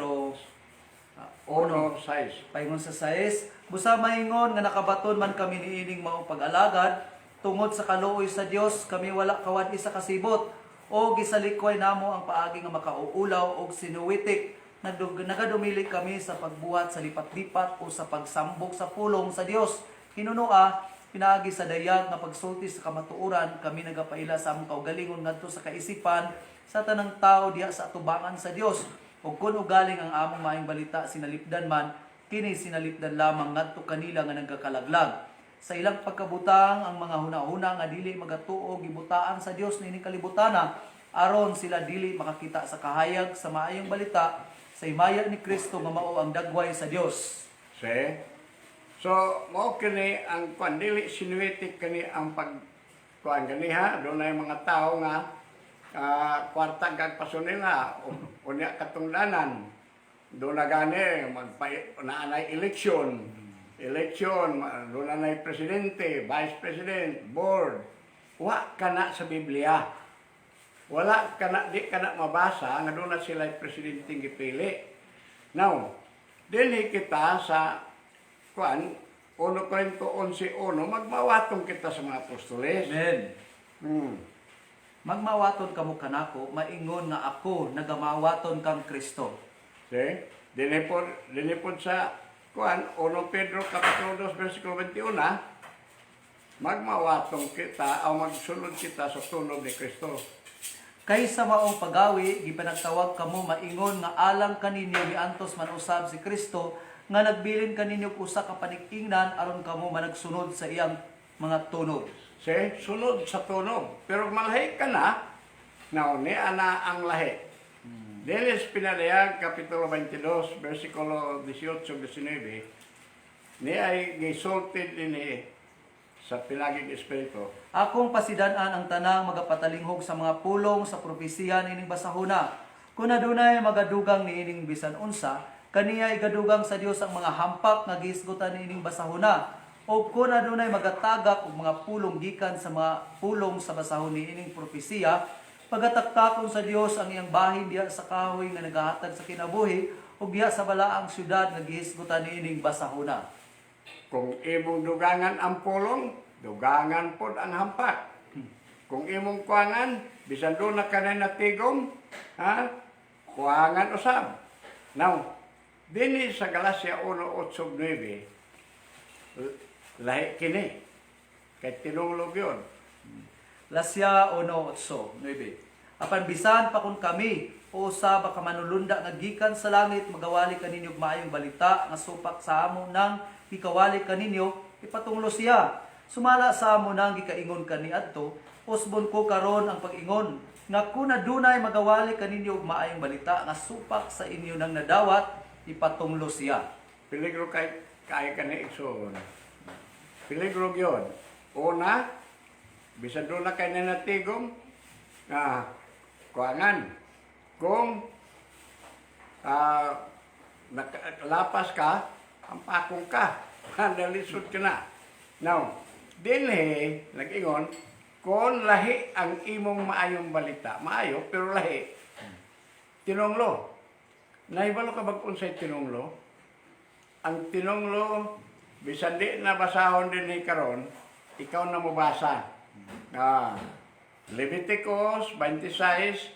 1, 6. paingon sa 6, busa maingon nga nakabaton man kami niining mao pag-alagad tungod sa kaluoy sa Dios, kami wala kawad isa kasibot o gisalikway namo ang paagi nga makauulaw og sinuwitik. Nagadumili kami sa pagbuhat sa lipat-lipat o sa pagsambok sa pulong sa Dios. Hinunua, pinaagi sa dayag nga pagsulti sa kamatuoran, kami nagapaila sa among kaugalingon ngadto sa kaisipan sa tanang tao diha sa atubangan sa Dios. Ug kun ugaling ang among maayong balita sinalipdan man, kini sinalipdan lamang ngadto kanila nga nagakalaglag. Sa ilang pagkabutang ang mga hunahuna nga dili magatuo gibutaan sa Dios nining kalibutana, aron sila dili makakita sa kahayag sa maayong balita sa himaya ni Kristo nga mao ang dagway sa Dios. See? So, mao kini ang pandili sinuwitik kani ang kuan ganiha, doon ay mga tao nga kwarta gagpaso nila o niya katungdanan. Doon na gani naanay eleksyon, doon na presidente, vice president, board. Wa kana sa Biblia. Wala kana, di kana mabasa nga doon na sila presidenteng gipili. Now, dinhi kita sa 1 Corinto 11:1, magmawatong kita sa mga apostoles. Amen. Magmawaton kamo kanako, maingon nga ako nagamawaton kang Kristo. Okay? Dinhi po sa 1 Pedro kapitulo 2 versikulo 21, magmawatong kita o magsunod kita sa tunog ni Kristo. Kaysa maong pagawi, gipanagtawag kamo maingon nga alang kaninyo miantos man usab si Kristo nga nagbilin kaninyo usa ka panig-ingnan aron kamo managsunod sa iyang mga tunog. See? Sunod sa tunog. Pero malahi ka na, ni ana ang lahi. Dinis pinalaya, Kapitulo 22, versikulo 18-19, ni ay gisultid din sa pinagig espiritu. Akong pasidan-an ang tanang magapatalinghog sa mga pulong sa propesiya niining basahona. Kung adunay magadugang niining bisan unsa, kaniya igadugang sa Dios ang mga hampak nga gihisgutan niining basahona. O kung adunay magatagak og mga pulong gikan sa mga pulong sa basahon niining propesiya, pagataktakon sa Dios ang iyang bahin diha sa kahoy nga nagahatag sa kinabuhi ug diha sa balaang syudad nga gihisgutan niining basahona. Kung imong dugangan ang pulong, dugangan pod ang hampak. Kung imong kuangan, bisan doon na kanay natigom, kuangan usab. Now, dinhi sa Galacia 1:8-9, lahi kini. Kay tinulog yun. Lasya 1:8-9. Apan bisan pa kun kami o usa ba ka manulunda nga gikan sa langit magawali kaninyo maayong balita nga supak sa amo nang gikawali kaninyo ipatunglo siya. Sumala sa amo nang gikaingon kaniadto, usbon ko karon ang pag-ingon. nga kun adunay magawali kaninyo og maayong balita nga supak sa inyo nang nadawat, ipatunglo siya. Peligro kay ka ni Ikson. Peligro yun. Una, bisan doon na kayo na natigong, kuangan. Kung lapas ka, ang pakong ka. Nalisod ka na. Now, dinhi, nag-ingon, kung lahi ang imong maayong balita, maayo, pero lahi, tinonglo. Naibalo ka bag-unsay tinonglo? Ang tinonglo, bisan di na basahon din ni karon, ikaw na mo basa. Leviticus 26,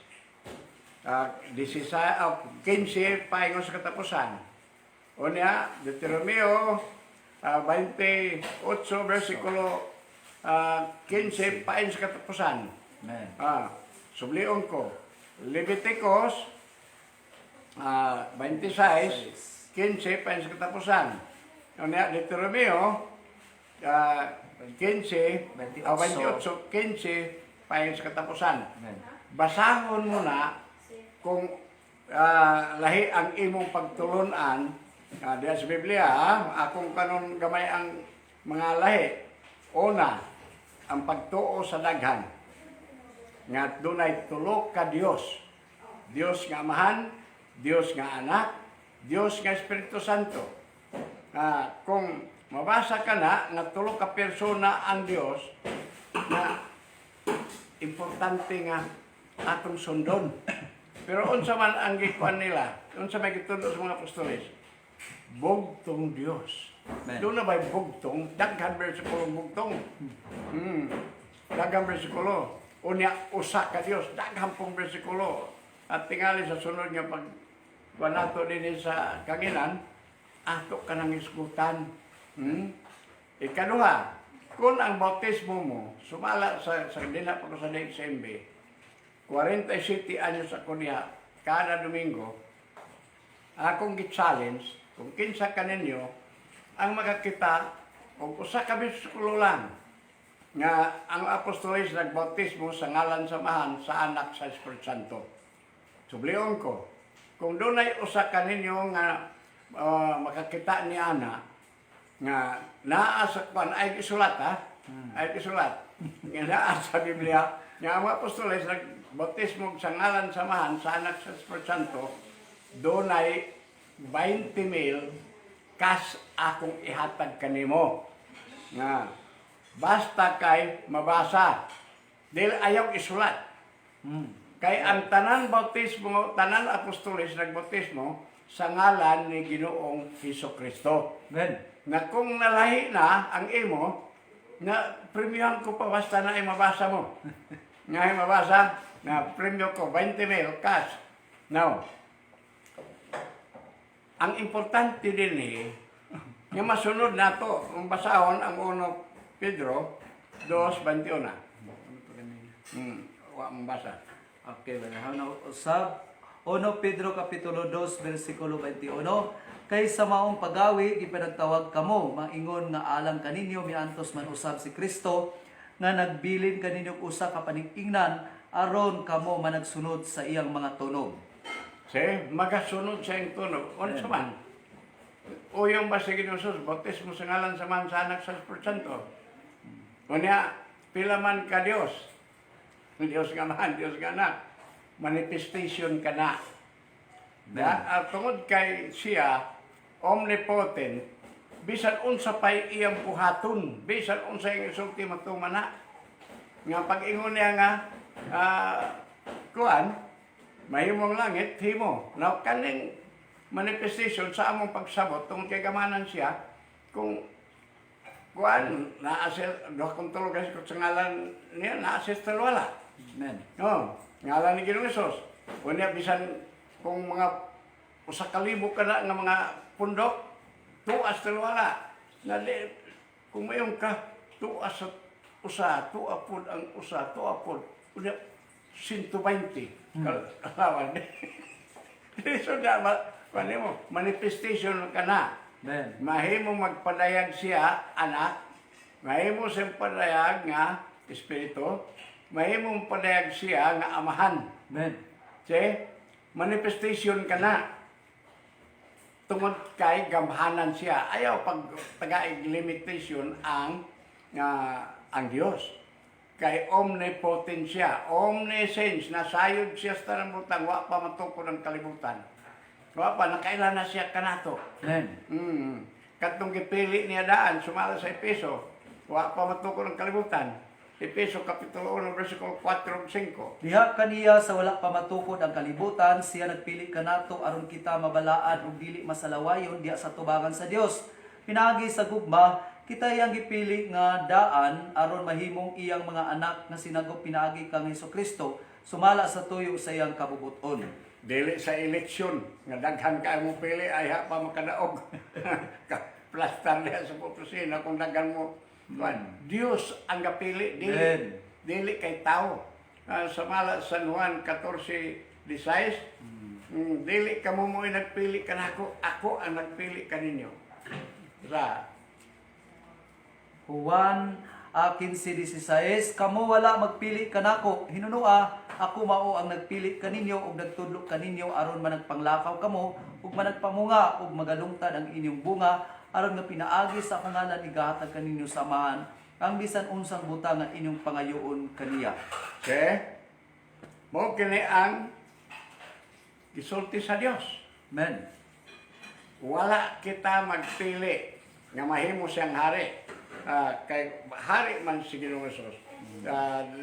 15, paingon sa katapusan. O niya, Deuteronomio 28, versikulo 15, pain sa katapusan. Amen. Sublion ko. Leviticus 26, 15, pain sa katapusan. O niya, Deuteronomio 15, 28, 15, pain sa katapusan. Amen. Basahon mo na kung lahi ang imong pagtulunan diya sa Biblia, akong kanon gamay ang mga lahi. Una, ang pagtuo sa daghan. Nga dunay tulo ka Dios. Dios nga Amahan, Dios nga Anak, Dios nga Espiritu Santo. Kung mabasa ka na nga tulo ka persona ang Dios, na importante nga atong sundon. Pero unsa man ang gikuan nila, unsa may gitundo sa mga apostoles, bugtong Dios. Amen. Doon na ba'y bugtong? Daghan versikulo bugtong. Daghan versikulo. Unya, usa ka Dios. Daghan pong versikulo. At tingali sa sunod nga pag nato din sa kanginan, ato ka nang isgutan. Ikaduha, kung ang bautismo mo, sumala sa dina pa ko sa Dexembe, 47 anyos ako niya, kada Domingo, akong gi-challenge, kung kinsa ka ninyo, ang makakita, kung usa ka biskulo lang, nga ang apostoles nagbautismo sa ngalan samahan sa anak sa Espiritu Santo. Sublion ko, kung doon ay usa ka ninyo nga makakita ni Ana, nga naa sa kwan, ay isulat ha? Ay isulat. Nga naa sa Biblia, nga ang apostoles nagbautismo sa ngalan samahan sa anak sa Espiritu Santo, doon ay 20,000 kas akong ihatag kanimo. Nga, basta kay mabasa. Dahil ayaw isulat. Kay ang tanan bautismo, tanan apostoles nagbautismo sa ngalan ni Ginoong Hesukristo. Amen. Na kung nalahi na ang imo, na premium ko pa basta na ay mabasa mo. Nga ay mabasa, na premium ko 20,000 cash. Now, ang importante din yung masunod na to, ang basahon ang 1 Pedro 2:21. Mabasa. Okay, ano usab 1 Pedro kapitulo 2 bersikulo 21, kay sa maong pagawi gipanagtawag kamo maingon nga alang kaninyo miantos man usab si Kristo nga nagbilin kaninyo usa ka panig-ingnan aron kamo managsunod sa iyang mga tunog. Magasunod sa iyong tunog. Unsa man? O yung ba sa Ginoong bautismo sa ngalan sa man sa anak sa Espiritu Santo. Unya, pila man ka Dios. Dios nga man, Dios nga anak. Manifestation ka na. Tungod kay siya, omnipotent, bisan unsa pa'y iyang buhaton, bisan unsa yung isulti matumana. Nga pag-ingon niya nga, kuan, mahimong langit, himo. Now, kaning manifestation sa among pagsabot, tungkol kay gamanan siya, kung kuan, naasil, doha kong tulog sa ngalan niya, naasil talwala. Amen. Ngalan ni Ginoong Hesus. Kunya, bisan kung mga usa ka libo ka na nga mga pundok, tuas talwala. Kung mayong ka, tuas sa usa, tuapod ang usa, tuapod. Kunya, 120. Kalawan. So, mo, manifestation ka na. Amen. Mahimong magpadayag siya, anak. Mahimo siyang padayag nga, espiritu. mahimong padayag siya nga amahan. Amen. Che, manifestation ka na. Tungod kay gamhanan siya. Ayaw pag tagaig limitation ang Dios. Kay omnipotent siya, omniscience, nasayod siya sa tanang wa pa matuko ng kalibutan. Wa pa, nakailan na siya kanato. Amen. Katong gipili niya daan, sumala sa Epeso, wa pa matuko ng kalibutan. Epeso Kapitulo 1, versikulo 4 ug 5. Diha kaniya sa wala pa matukod ang kalibutan, siya nagpili kanato aron kita mabalaan ug dili masalawayon diha sa tubangan sa Dios. Pinagi sa gugma, kita iyang gipili nga daan aron mahimong iyang mga anak nga sinagop pinaagi kang Hesukristo, sumala sa tuyo sa iyang kabubuton. Dili sa eleksyon, nga daghan ka mo pili, ay ha pa makadaog. Plastar niya sa putusina kung daghan mo. Dios ang gapili, Amen. dili kay tao. Samala San Juan 14:16, dili ka mo mo'y nagpili ka na ako ang nagpili ka ninyo. Sa Juan 15:16, kamo wala magpili kanako, hinunua, ako mao ang nagpili kaninyo ug nagtudlo kaninyo aron managpanglakaw kamo ug managpamunga ug magalungtad ang inyong bunga aron nga pinaagi sa akong ngalan igahatag kaninyo samahan ang bisan unsang butang nga inyong pangayoon kaniya. okay? Mo kini ang gisulti sa Dios. Amen. Wala kita magpili nga mahimo siyang hari. Kay hari man si Ginoong Hesus.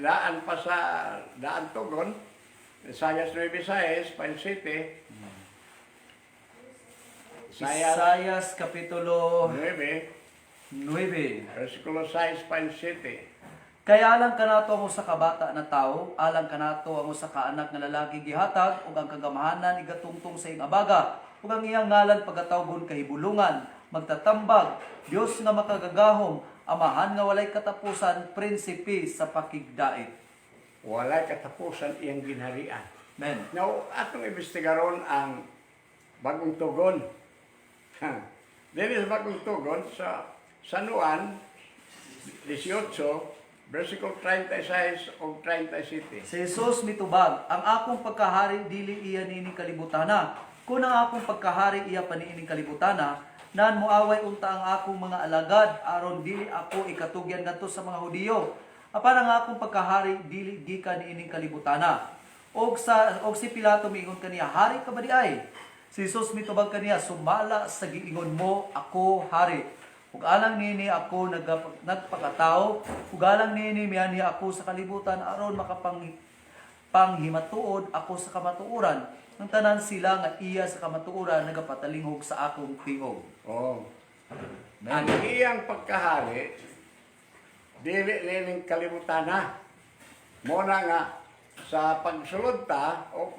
Daan pa sa daan tugon, Isaias 9:6, Pine City. Isaias Kapitulo 9, 9. versikulo 6, Pine City. Kaya alang kanato ang usa ka bata na tawo, alang kanato ang usa ka anak nga lalaki gihatag ug ang kagamahanan igatungtong sa iyang abaga, ug ang iyang ngalan pagatawgon kahibulungan, magtatambag, Dios nga makagagahom, amahan nga walay katapusan, prinsipe sa pakigdait. Walay katapusan iyang ginharian. Amen. Now, atong imbestigaron ang bagong tugon. Dili sa bagong tugon sa San Juan 18, versikulo 36 o 37. Si Jesus mitubag, ang akong pagkahari dili iya nining kalibutana. Kung ang akong pagkahari iya paniining kalibutana, nan muaway unta ang akong mga alagad aron dili ako ikatugyan ngadto sa mga Hudiyo. Apan ang akong pagkahari dili gikan niining kalibutana. Og si Pilato miingon kaniya, hari ka ba di ay? Si Jesus mitubag kaniya, sumala sa giingon mo, ako hari. Ug alang nini ako nagpakatao, ug alang nini miyani ako sa kalibutan aron panghimatuod ako sa kamatuoran. Ang tanan sila nga iya sa kamatuoran nagapatalingog sa akong tingog. Oh. Ang iyang pagkahari, dili nining kalibutan na. Muna nga, sa pagsulod ta, o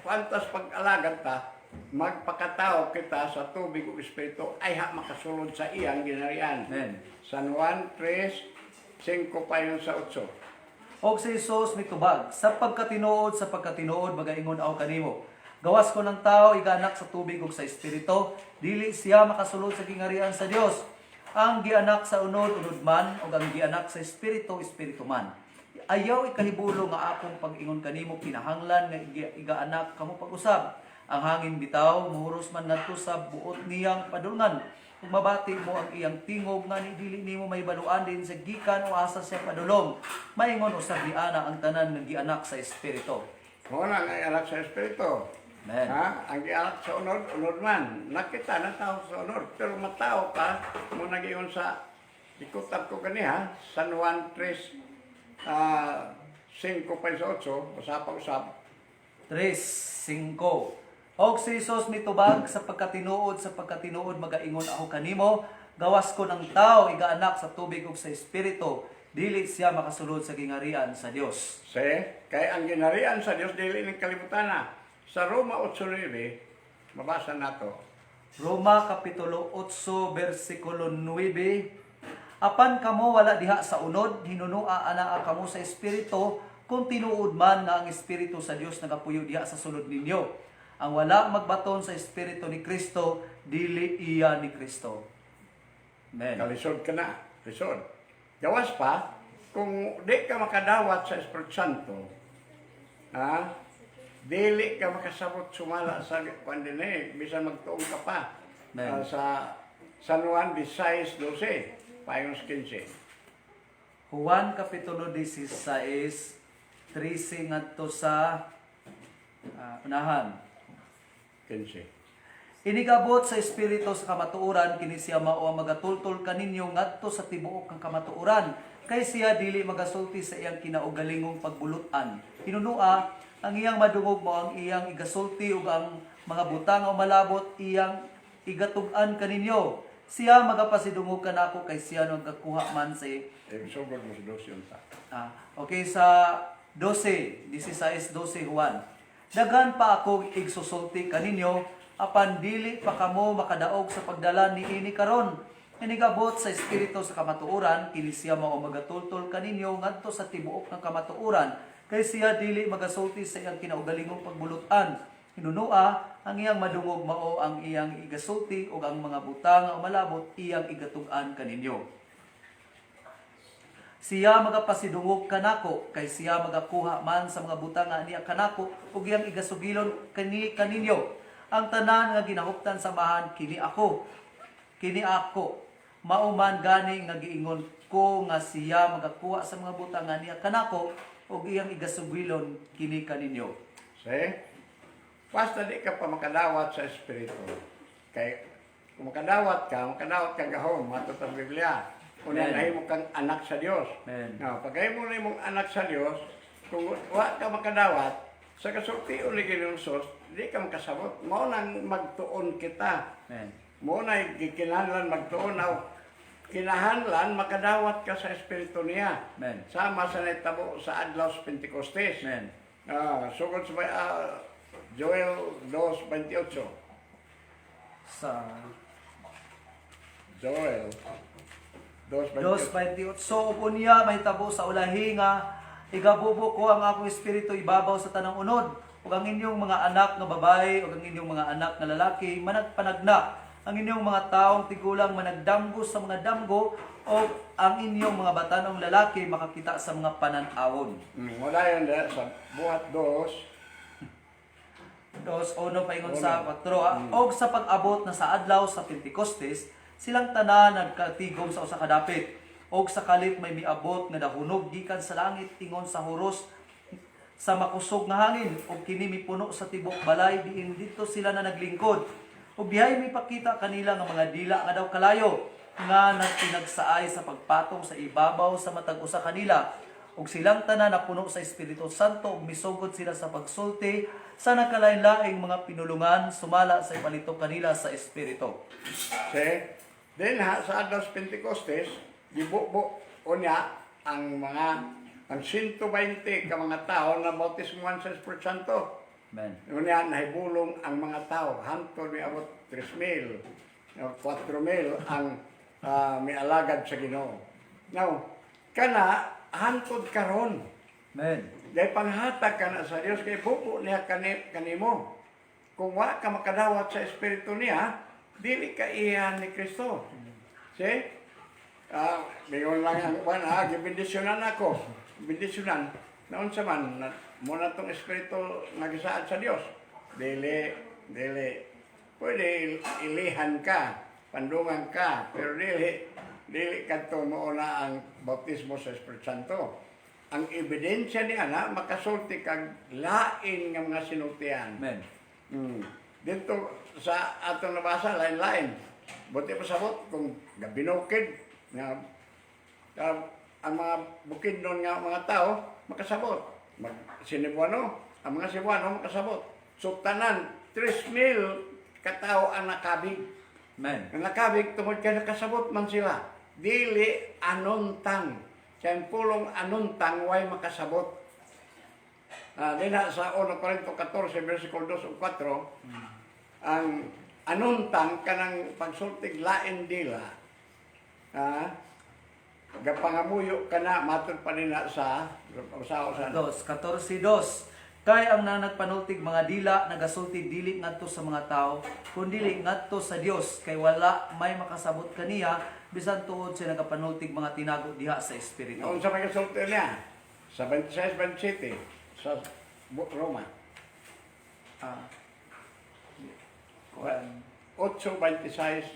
pag-alagad ta, magpakatao kita sa tubig o espiritu, ay makasulod sa iyang ginarian. Amen. San Juan 3:5 pa yun sa 8. Og si Jesus mitubag, sa pagkatinuod magaingon ako kanimo. Gawas ko ng tao iganak sa tubig ug sa espiritu, dili siya makasulod sa gingarian sa Dios. Ang gianak sa unod man ug ang gianak sa espiritu man. Ayaw ikahibulo nga akong pag-ingon kanimo kinahanglan nga igaanak kamo pag-usab. Ang hangin bitaw muhuros man ngadto sa buot niyang padulngan. Kung mabati mo ang iyang tingog nga ni dili nimo may baluan din sa gikan o asa siya padulong. Maingon usab ni ana ang tanan nga gianak sa espiritu. Muna nga anak sa espiritu. Amen. Ang gianak sa unod man. Nakita na tao sa unod. Pero matao ka, mo nagiyon sa ikutab ko kaniha, San Juan 3:5 pa sa 8, usap. 3:5. Og si Jesus mitubag sa pagkatinuod magaingon ako kanimo, gawas ko ng tao igaanak sa tubig ug sa espiritu, dili siya makasulod sa gingarian sa Dios. Kay ang ginarian sa Dios dili ning kalibutan na. Sa Roma 8:9, mabasa nato. Roma Kapitulo 8, versikulo 9. Apan kamo wala diha sa unod, hinunua ana kamo sa espiritu, kung tinuod man nga ang espiritu sa Dios nagapuyo diha sa sulod ninyo. Ang wala magbaton sa espiritu ni Kristo, dili iya ni Kristo. Amen. Kalisod ka na. Lisod. Gawas pa, kung di ka makadawat sa Espiritu Santo, dili ka makasabot sumala sa pandemic, bisan magtuong ka pa. Amen. Sa San Juan 16:12, payong 15. Juan Kapitulo 16, 13 ngadto sa unahan. 15. Inigabot sa espiritu sa kamatuoran kini siya mao ang magatultol kaninyo ngadto sa tibuok ng kamatuoran kay siya dili magasulti sa iyang kinaugalingong pagbulutan. Hinunua ang iyang madungog mo ang iyang igasulti ug ang mga butang o malabot iyang igatug-an kaninyo. Siya magapasidungog kanako kay siya nagakuha man sa Sugod mo sa 12 yun ta. okay sa 12, 16-12 Juan. Daghan pa ako igsusulti kaninyo apan dili pa kamo makadaog sa pagdala niini karon. Inigabot sa espiritu sa kamatuoran kini siya mao magatultol kaninyo ngadto sa tibuok ng kamatuoran kay siya dili magasulti sa iyang kinaugalingong pagbulutan. Hinunua ang iyang madungog mao ang iyang igasulti ug ang mga butang o malabot iyang igatug-an kaninyo. Siya magapasidungog kanako kay siya magakuha man sa mga butang niya kanako ug iyang igasugilon kaninyo. Ang tanan nga ginahuptan samahan kini ako. Kini ako. Mauman gani nga giingon ko nga siya magakuha sa mga butang niya kanako ug iyang igasugilon kini kaninyo. See? Basta di ka pa makadawat sa Espiritu. Kay kung makadawat ka gahom, matut ang Biblia. Kung Amen. nahimo kang anak sa Dios. Amen. Pagay mo na mong anak sa Dios, kung wa ka makadawat, sa kasulti uli ginunsos, di ka makasabot. Mao nang magtuon kita. Amen. Mo na gikinahanglan magtuon aw kinahanglan makadawat ka sa espiritu niya. Amen. Sama sa nitabo sa adlaw sa Pentecostes. Amen. Sugod sa Joel 2:28. Sa Joel 2:28. 2:28. So unya mahitabo sa ulahi nga igabubo ko ang akong espiritu ibabaw sa tanang unod ug ang inyong mga anak nga babae ug ang inyong mga anak nga lalaki managpanagna ang inyong mga taong tigulang managdamgo sa mga damgo o ang inyong mga batanong lalaki makakita sa mga panan-awon. Wala yun sa buhat 2. 2:1 paingon sa 4 og sa pag-abot na sa adlaw sa Pentecostes silang tanan nagkatigom sa usa ka dapit og sa kalit may miabot nga dahunog gikan sa langit ingon sa huros sa makusog nga hangin ug kini mipuno sa tibok balay diin dito sila na naglingkod ug dihay mipakita kanila nga mga dila nga daw kalayo nga nagtinagsaay sa pagpatong sa ibabaw sa matag usa kanila ug silang tanan napuno sa Espiritu Santo ug misugod sila sa pagsulti sa nakalain-laing mga pinulungan sumala sa ipalitok kanila sa Espiritu. See? Then sa adlaw sa Pentecostes, gibubo unya ang 120 ka mga tao na bautismuhan sa Espiritu Santo. Amen. Unya nahibulong ang mga tao hangtod may abot 3,000 o 4,000 ang may alagad sa Ginoo. Now, kana hangtod karon. Amen. Dahil panghatag ka na sa Dios kay bubo niya kanimo. Kung wa ka makadawat sa Espiritu niya, dili ka iyan ni Kristo. See? Bingon lang ang buwan, gibindisyonan ako. Bindisyonan. Naon sa man, muna tong Espiritu nagisaad sa Dios. Dili. Pwede ilihan ka, pandungan ka, pero dili kadto mo na ang bautismo sa Espiritu Santo. Ang ebidensya niya na makasulti kag lain nga mga sinultian. Amen. Dito sa atong nabasa, lain-lain. Buti pa sabot kung gabinukid nga ang mga bukid nun nga mga tao makasabot. Sinibuano, ang mga Cebuano makasabot. So tanan 3,000 katao ang nakabig. Amen. Ang nakabig tungod kay nakasabot man sila. Dili anuntang. Kaya pulong anuntang way makasabot. Dina sa 1 Corinto 14, versikulo 2 o 4, ang anuntang kanang pagsultig lain dila. Gapangamuyo ka na, matod pa nila sa 14:2. Kay ang nagpanultig mga dila nagasulti dili ngadto sa mga tao kundi dili ngadto sa Dios kay wala may makasabot kaniya bisan tuod sa nagapanultig mga tinago diha sa espiritu. Noon sa mga sulti niya, sa 26-27, sa Roma, Ah. Kuan. 8:26,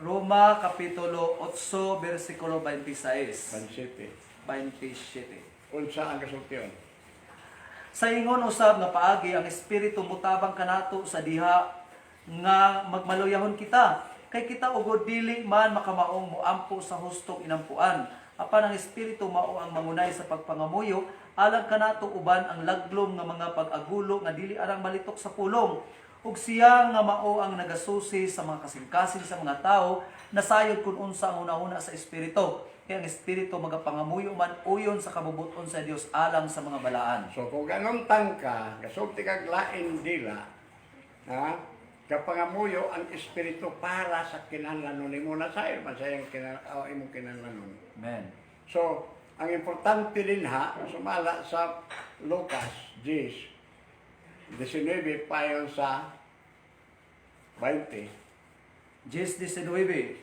Roma kapitulo 8 bersikulo 26. 27. 27. Unsa ang kasultiyon? Sa ingon usab nga paagi ang espiritu mutabang kanato sa diha nga magmaluyahon kita kay kita ugod dili man makamaong moampo sa hustong inampuan apan ang espiritu mao ang mangunay sa pagpangamuyo alang kanato uban ang laglom nga mga pag-agulo nga dili arang malitok sa pulong ug siya nga mao ang nagasusi sa mga kasing-kasing sa mga tao nasayod kun unsa ang una-una sa espiritu kay ang espiritu magapangamuyo man uyon sa kabubuton sa Dios alang sa mga balaan. So kung ganun tangka, kasulti kag lain dila, ha? Kapangamuyo ang espiritu para sa kinahanglanon nimo na sa man sa imong kinahanglanon. Amen. So, ang importante din sumala sa Lucas 10:19 payon sa 20. 10:19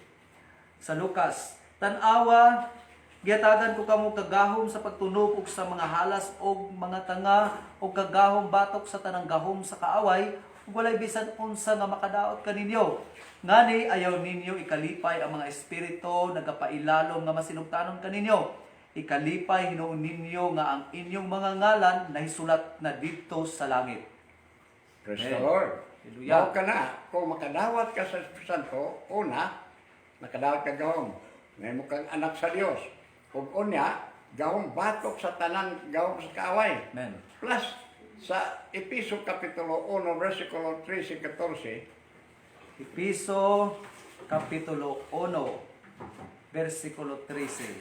sa Lucas. Tan-awa, giyatagan ko kamo kagahom sa pagtunog ug sa mga halas og mga tanga ug kagahom batok sa tanang gahom sa kaaway ug walay bisan unsa nga makadaot kaninyo. Ngani ayaw ninyo ikalipay ang mga espiritu nagapailalom nga masinugtanon kaninyo. Ikalipay hinuon ninyo nga ang inyong mga ngalan nahisulat na didto sa langit. Praise Amen. the Lord. Hallelujah. Mao ka na, kung makadawat ka sa Espiritu Santo, una, nakadawat ka gahom. Nahimo kang anak sa Dios. Ug unya, gahom batok sa tanang gahom sa kaaway. Amen. Plus, sa Episo Kapitulo 1, versikulo 13 14, Episo kapitulo 1 versikulo 13.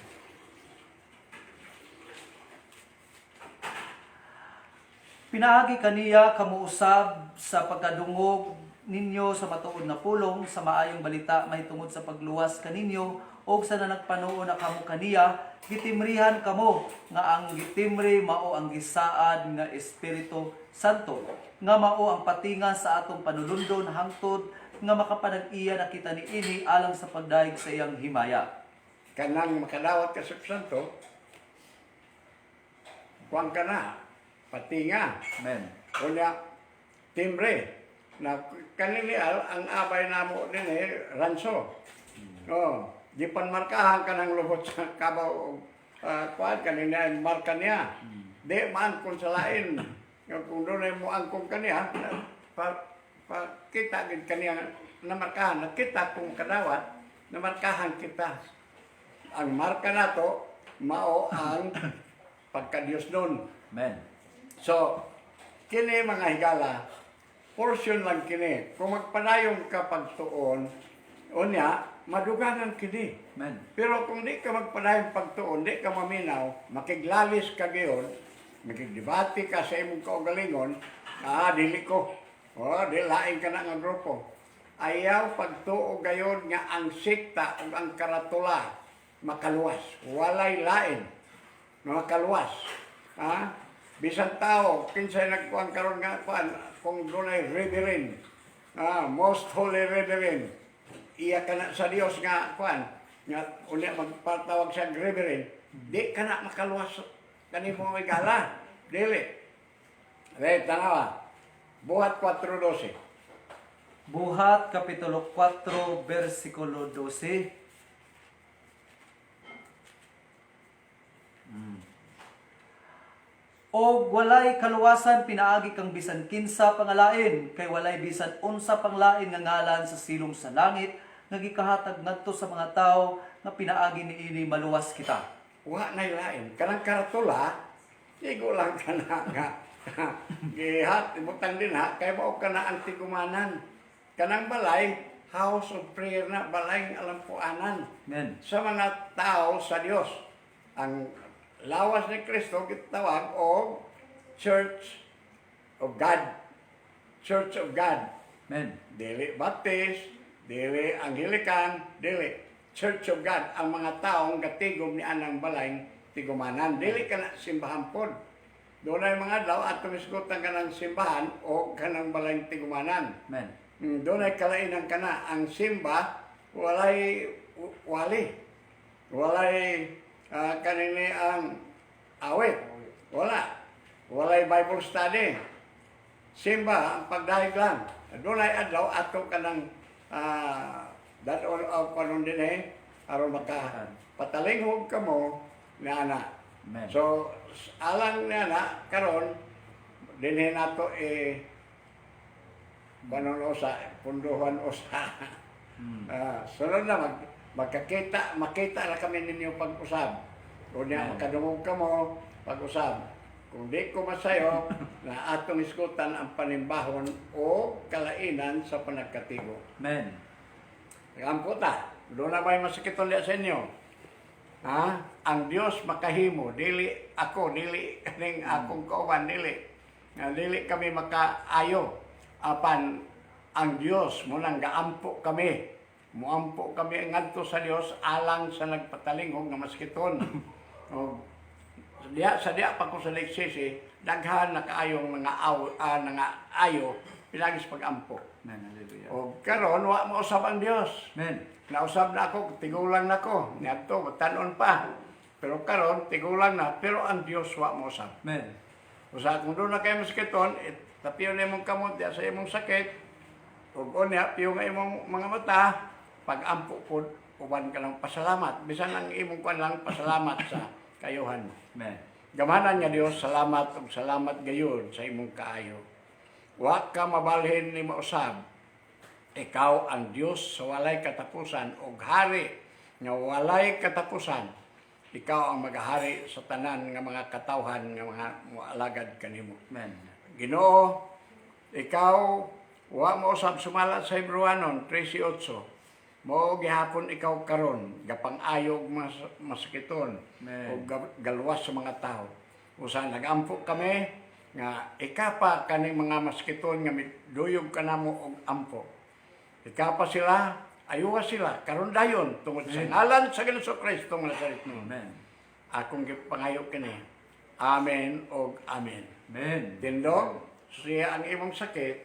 Pinaagi kaniya kamuusab sa pagkadungog ninyo sa matuod na pulong sa maayong balita mahitungod sa pagluwas kaninyo o sa nanagpanuon na kamo kaniya gitimrihan kamo nga ang gitimri mao ang gisaad nga Espiritu Santo nga mao ang patinga sa atong panulundon hangtod nga makapanag-iya na kita niini alang sa pagdaig sa iyang himaya. kanang makadawat ka sa Espiritu Santo, kuwang ka na, patinga. Amen. Unya, timbre. Na kanilial, ang abay namo din ranso. Oh, di pan markahan ka ng lubot sa kabaw. Kuan kanina marka niya. Di man kung sa lain. Kung doon mo angkong kaniya, kita gid kaniya na markahan. Nakita kung kadawat, na markahan kita. Ang marka nato mao ang pagka-Dios doon. Amen. So, kini mga higala, portion lang kini. Kung magpadayon ka pagtuon, unya, madugangan kini. Amen. Pero kung di ka magpadayon pagtuon, di ka maminaw, makiglalis ka gayon, makigdebate ka sa imong kaugalingon, dili ko. Di laing ka na nga grupo. Ayaw pagtuo gayon nga ang sikta o ang karatula makaluwas. Walay lain na makaluwas. Bisan tao, kinsay nagkuhan karon nga kuan, kung doon ay reverend, most holy reverend, iya ka na sa Dios nga kuan, nga uli magpatawag sa reverend, di ka na makaluwas kanimo may gala, dili. Right, tanawa, buhat 4:12. Buhat kapitulo 4 versikulo 12. O walay kaluwasan pinaagi kang bisan kinsa pangalain kay walay bisan unsa panglain nga ngalan sa silong sa langit nga gikahatag ngadto sa mga tawo nga pinaagi niini maluwas kita. Wa na lain, kanang karatula, igo lang ka na nga. Gihat, ibutang din kay mao ka na ang tigumanan. Kanang balay, house of prayer na, balay ng alampuanan. Amen. Sa mga tao sa Dios. Ang lawas ni Kristo gitawag og Church of God. Church of God. Amen. Dili Baptist, dili Anglican, dili Church of God. Ang mga taong gatigom ni anang balay tigumanan. Dili ka na simbahan pod. Doon ay mga adlaw atong isgutan ka ng simbahan o kanang balayng tigumanan. Amen. Doon ay kalainan ka na. Ang simba, walay wali. Walay kanini ang awit. Wala. Walay Bible study. Simba, ang pagdahig lang. Doon ay adlaw ato ka ng daton o kanon din aron maka patalinghog ka mo na ana. Amen. So, alang na na, karon dinhin nato panuno sa punduhan o sa sunod na makita na kami ninyo pag-usab. Kung niya makadungog ka mo, pag-usab. Kung di ko masayo, na atong iskutan ang panimbahon o kalainan sa panagkatigo. Amen. Ang puta, doon na may masakiton sa inyo. Ha? Ang Diyos makahimo, dili ako, dili kaning akong kauban, dili. Dili kami makaayo. Apan ang Diyos mo nang gaampo kami. Muampo kami ngadto sa Dios alang sa nagpatalinghog nga maskiton. O sa diya pa ko sa leksisi, daghan na kaayong mga ayo pinagis pagampo. Amen. Hallelujah. O karon wa mo usab ang Dios. Amen. Nausab na ako, tigulang na ko. Niadto tanon pa. Pero karon tigulang na, pero ang Dios wa mo usab. Amen. Usa kung doon na kayo maskiton, tapiyo na imong kamot diya sa imong sakit. Ug unya piyo nga imong mga mata, pag-ampo pod uban ka lang pasalamat. Bisan ang imong kuan lang pasalamat sa kayuhan mo. Amen. Gamanan nga Dios, salamat ug salamat gayon sa imong kaayo. Wa ka mabalhin ni mausab. Ikaw ang Dios sa walay katapusan ug hari nga walay katapusan. Ikaw ang maghari sa tanan nga mga katawhan nga mga moalagad kanimo. Amen. Ginoo, ikaw wa mo usab sumalat sa Hebrewanon 13:8. Mao gihapon ikaw karon gapang-ayog masakiton Amen. o galwas sa mga tao. Usa nagampo kami nga ikapa kaning mga masakiton nga duyog kanamo og ampo. Ikapa sila, ayuwa sila karon dayon tungod sa ngalan sa Jesucristo nga Nazaretno. Amen. Akong gipangayo kini. Amen og amen. Amen. Tindog, siya ang imong sakit,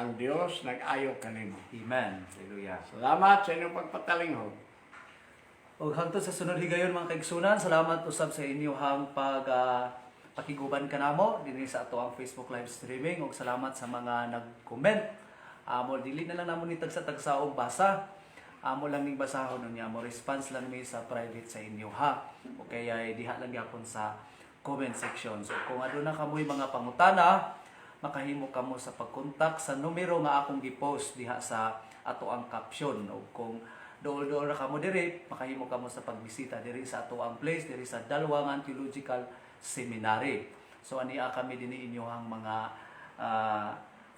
ang Dios nag-ayo kanimo. Amen. Hallelujah. Salamat sa inyong pagpatalinghog. Og hangtod sa sunod higayon mga kaigsunan, salamat usab sa inyohang pakiguban kanamo dinhi sa ato ang Facebook live streaming ug salamat sa mga nag-comment. Amo dili na lang namon ni tagsa-tagsa og basa. Amo lang ning basahon unya mo response lang mi sa private sa inyo ha. Okay ay diha lang gyapon sa comment section. So kung aduna kamoy mga pangutana, makahimo kamo sa pagkontak sa numero nga akong gi-post diha sa ato ang caption. O kung dool ra kamo diri, makahimo kamo sa pagbisita diri sa ato ang place diri sa Dalwangan Theological Seminary. So ania kami dinhi inyohang mga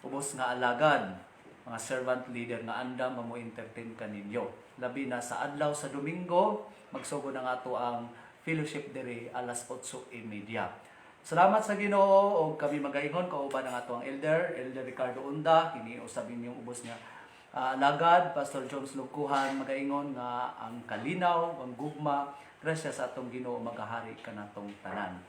ubos nga alagad, mga servant leader nga andam mo entertain kaninyo. Labi na sa adlaw sa Domingo, magsugod ang ato ang fellowship diri alas 8:30. Salamat sa Ginoo og kami magaingon kauban ang ato ang Elder Ricardo Unda, kini usab inyong ubos nga alagad, Pastor Jones Lugkuhan, magaingon nga ang kalinaw, ang gugma, grasya sa atong Ginoo magahari kanatong tanan.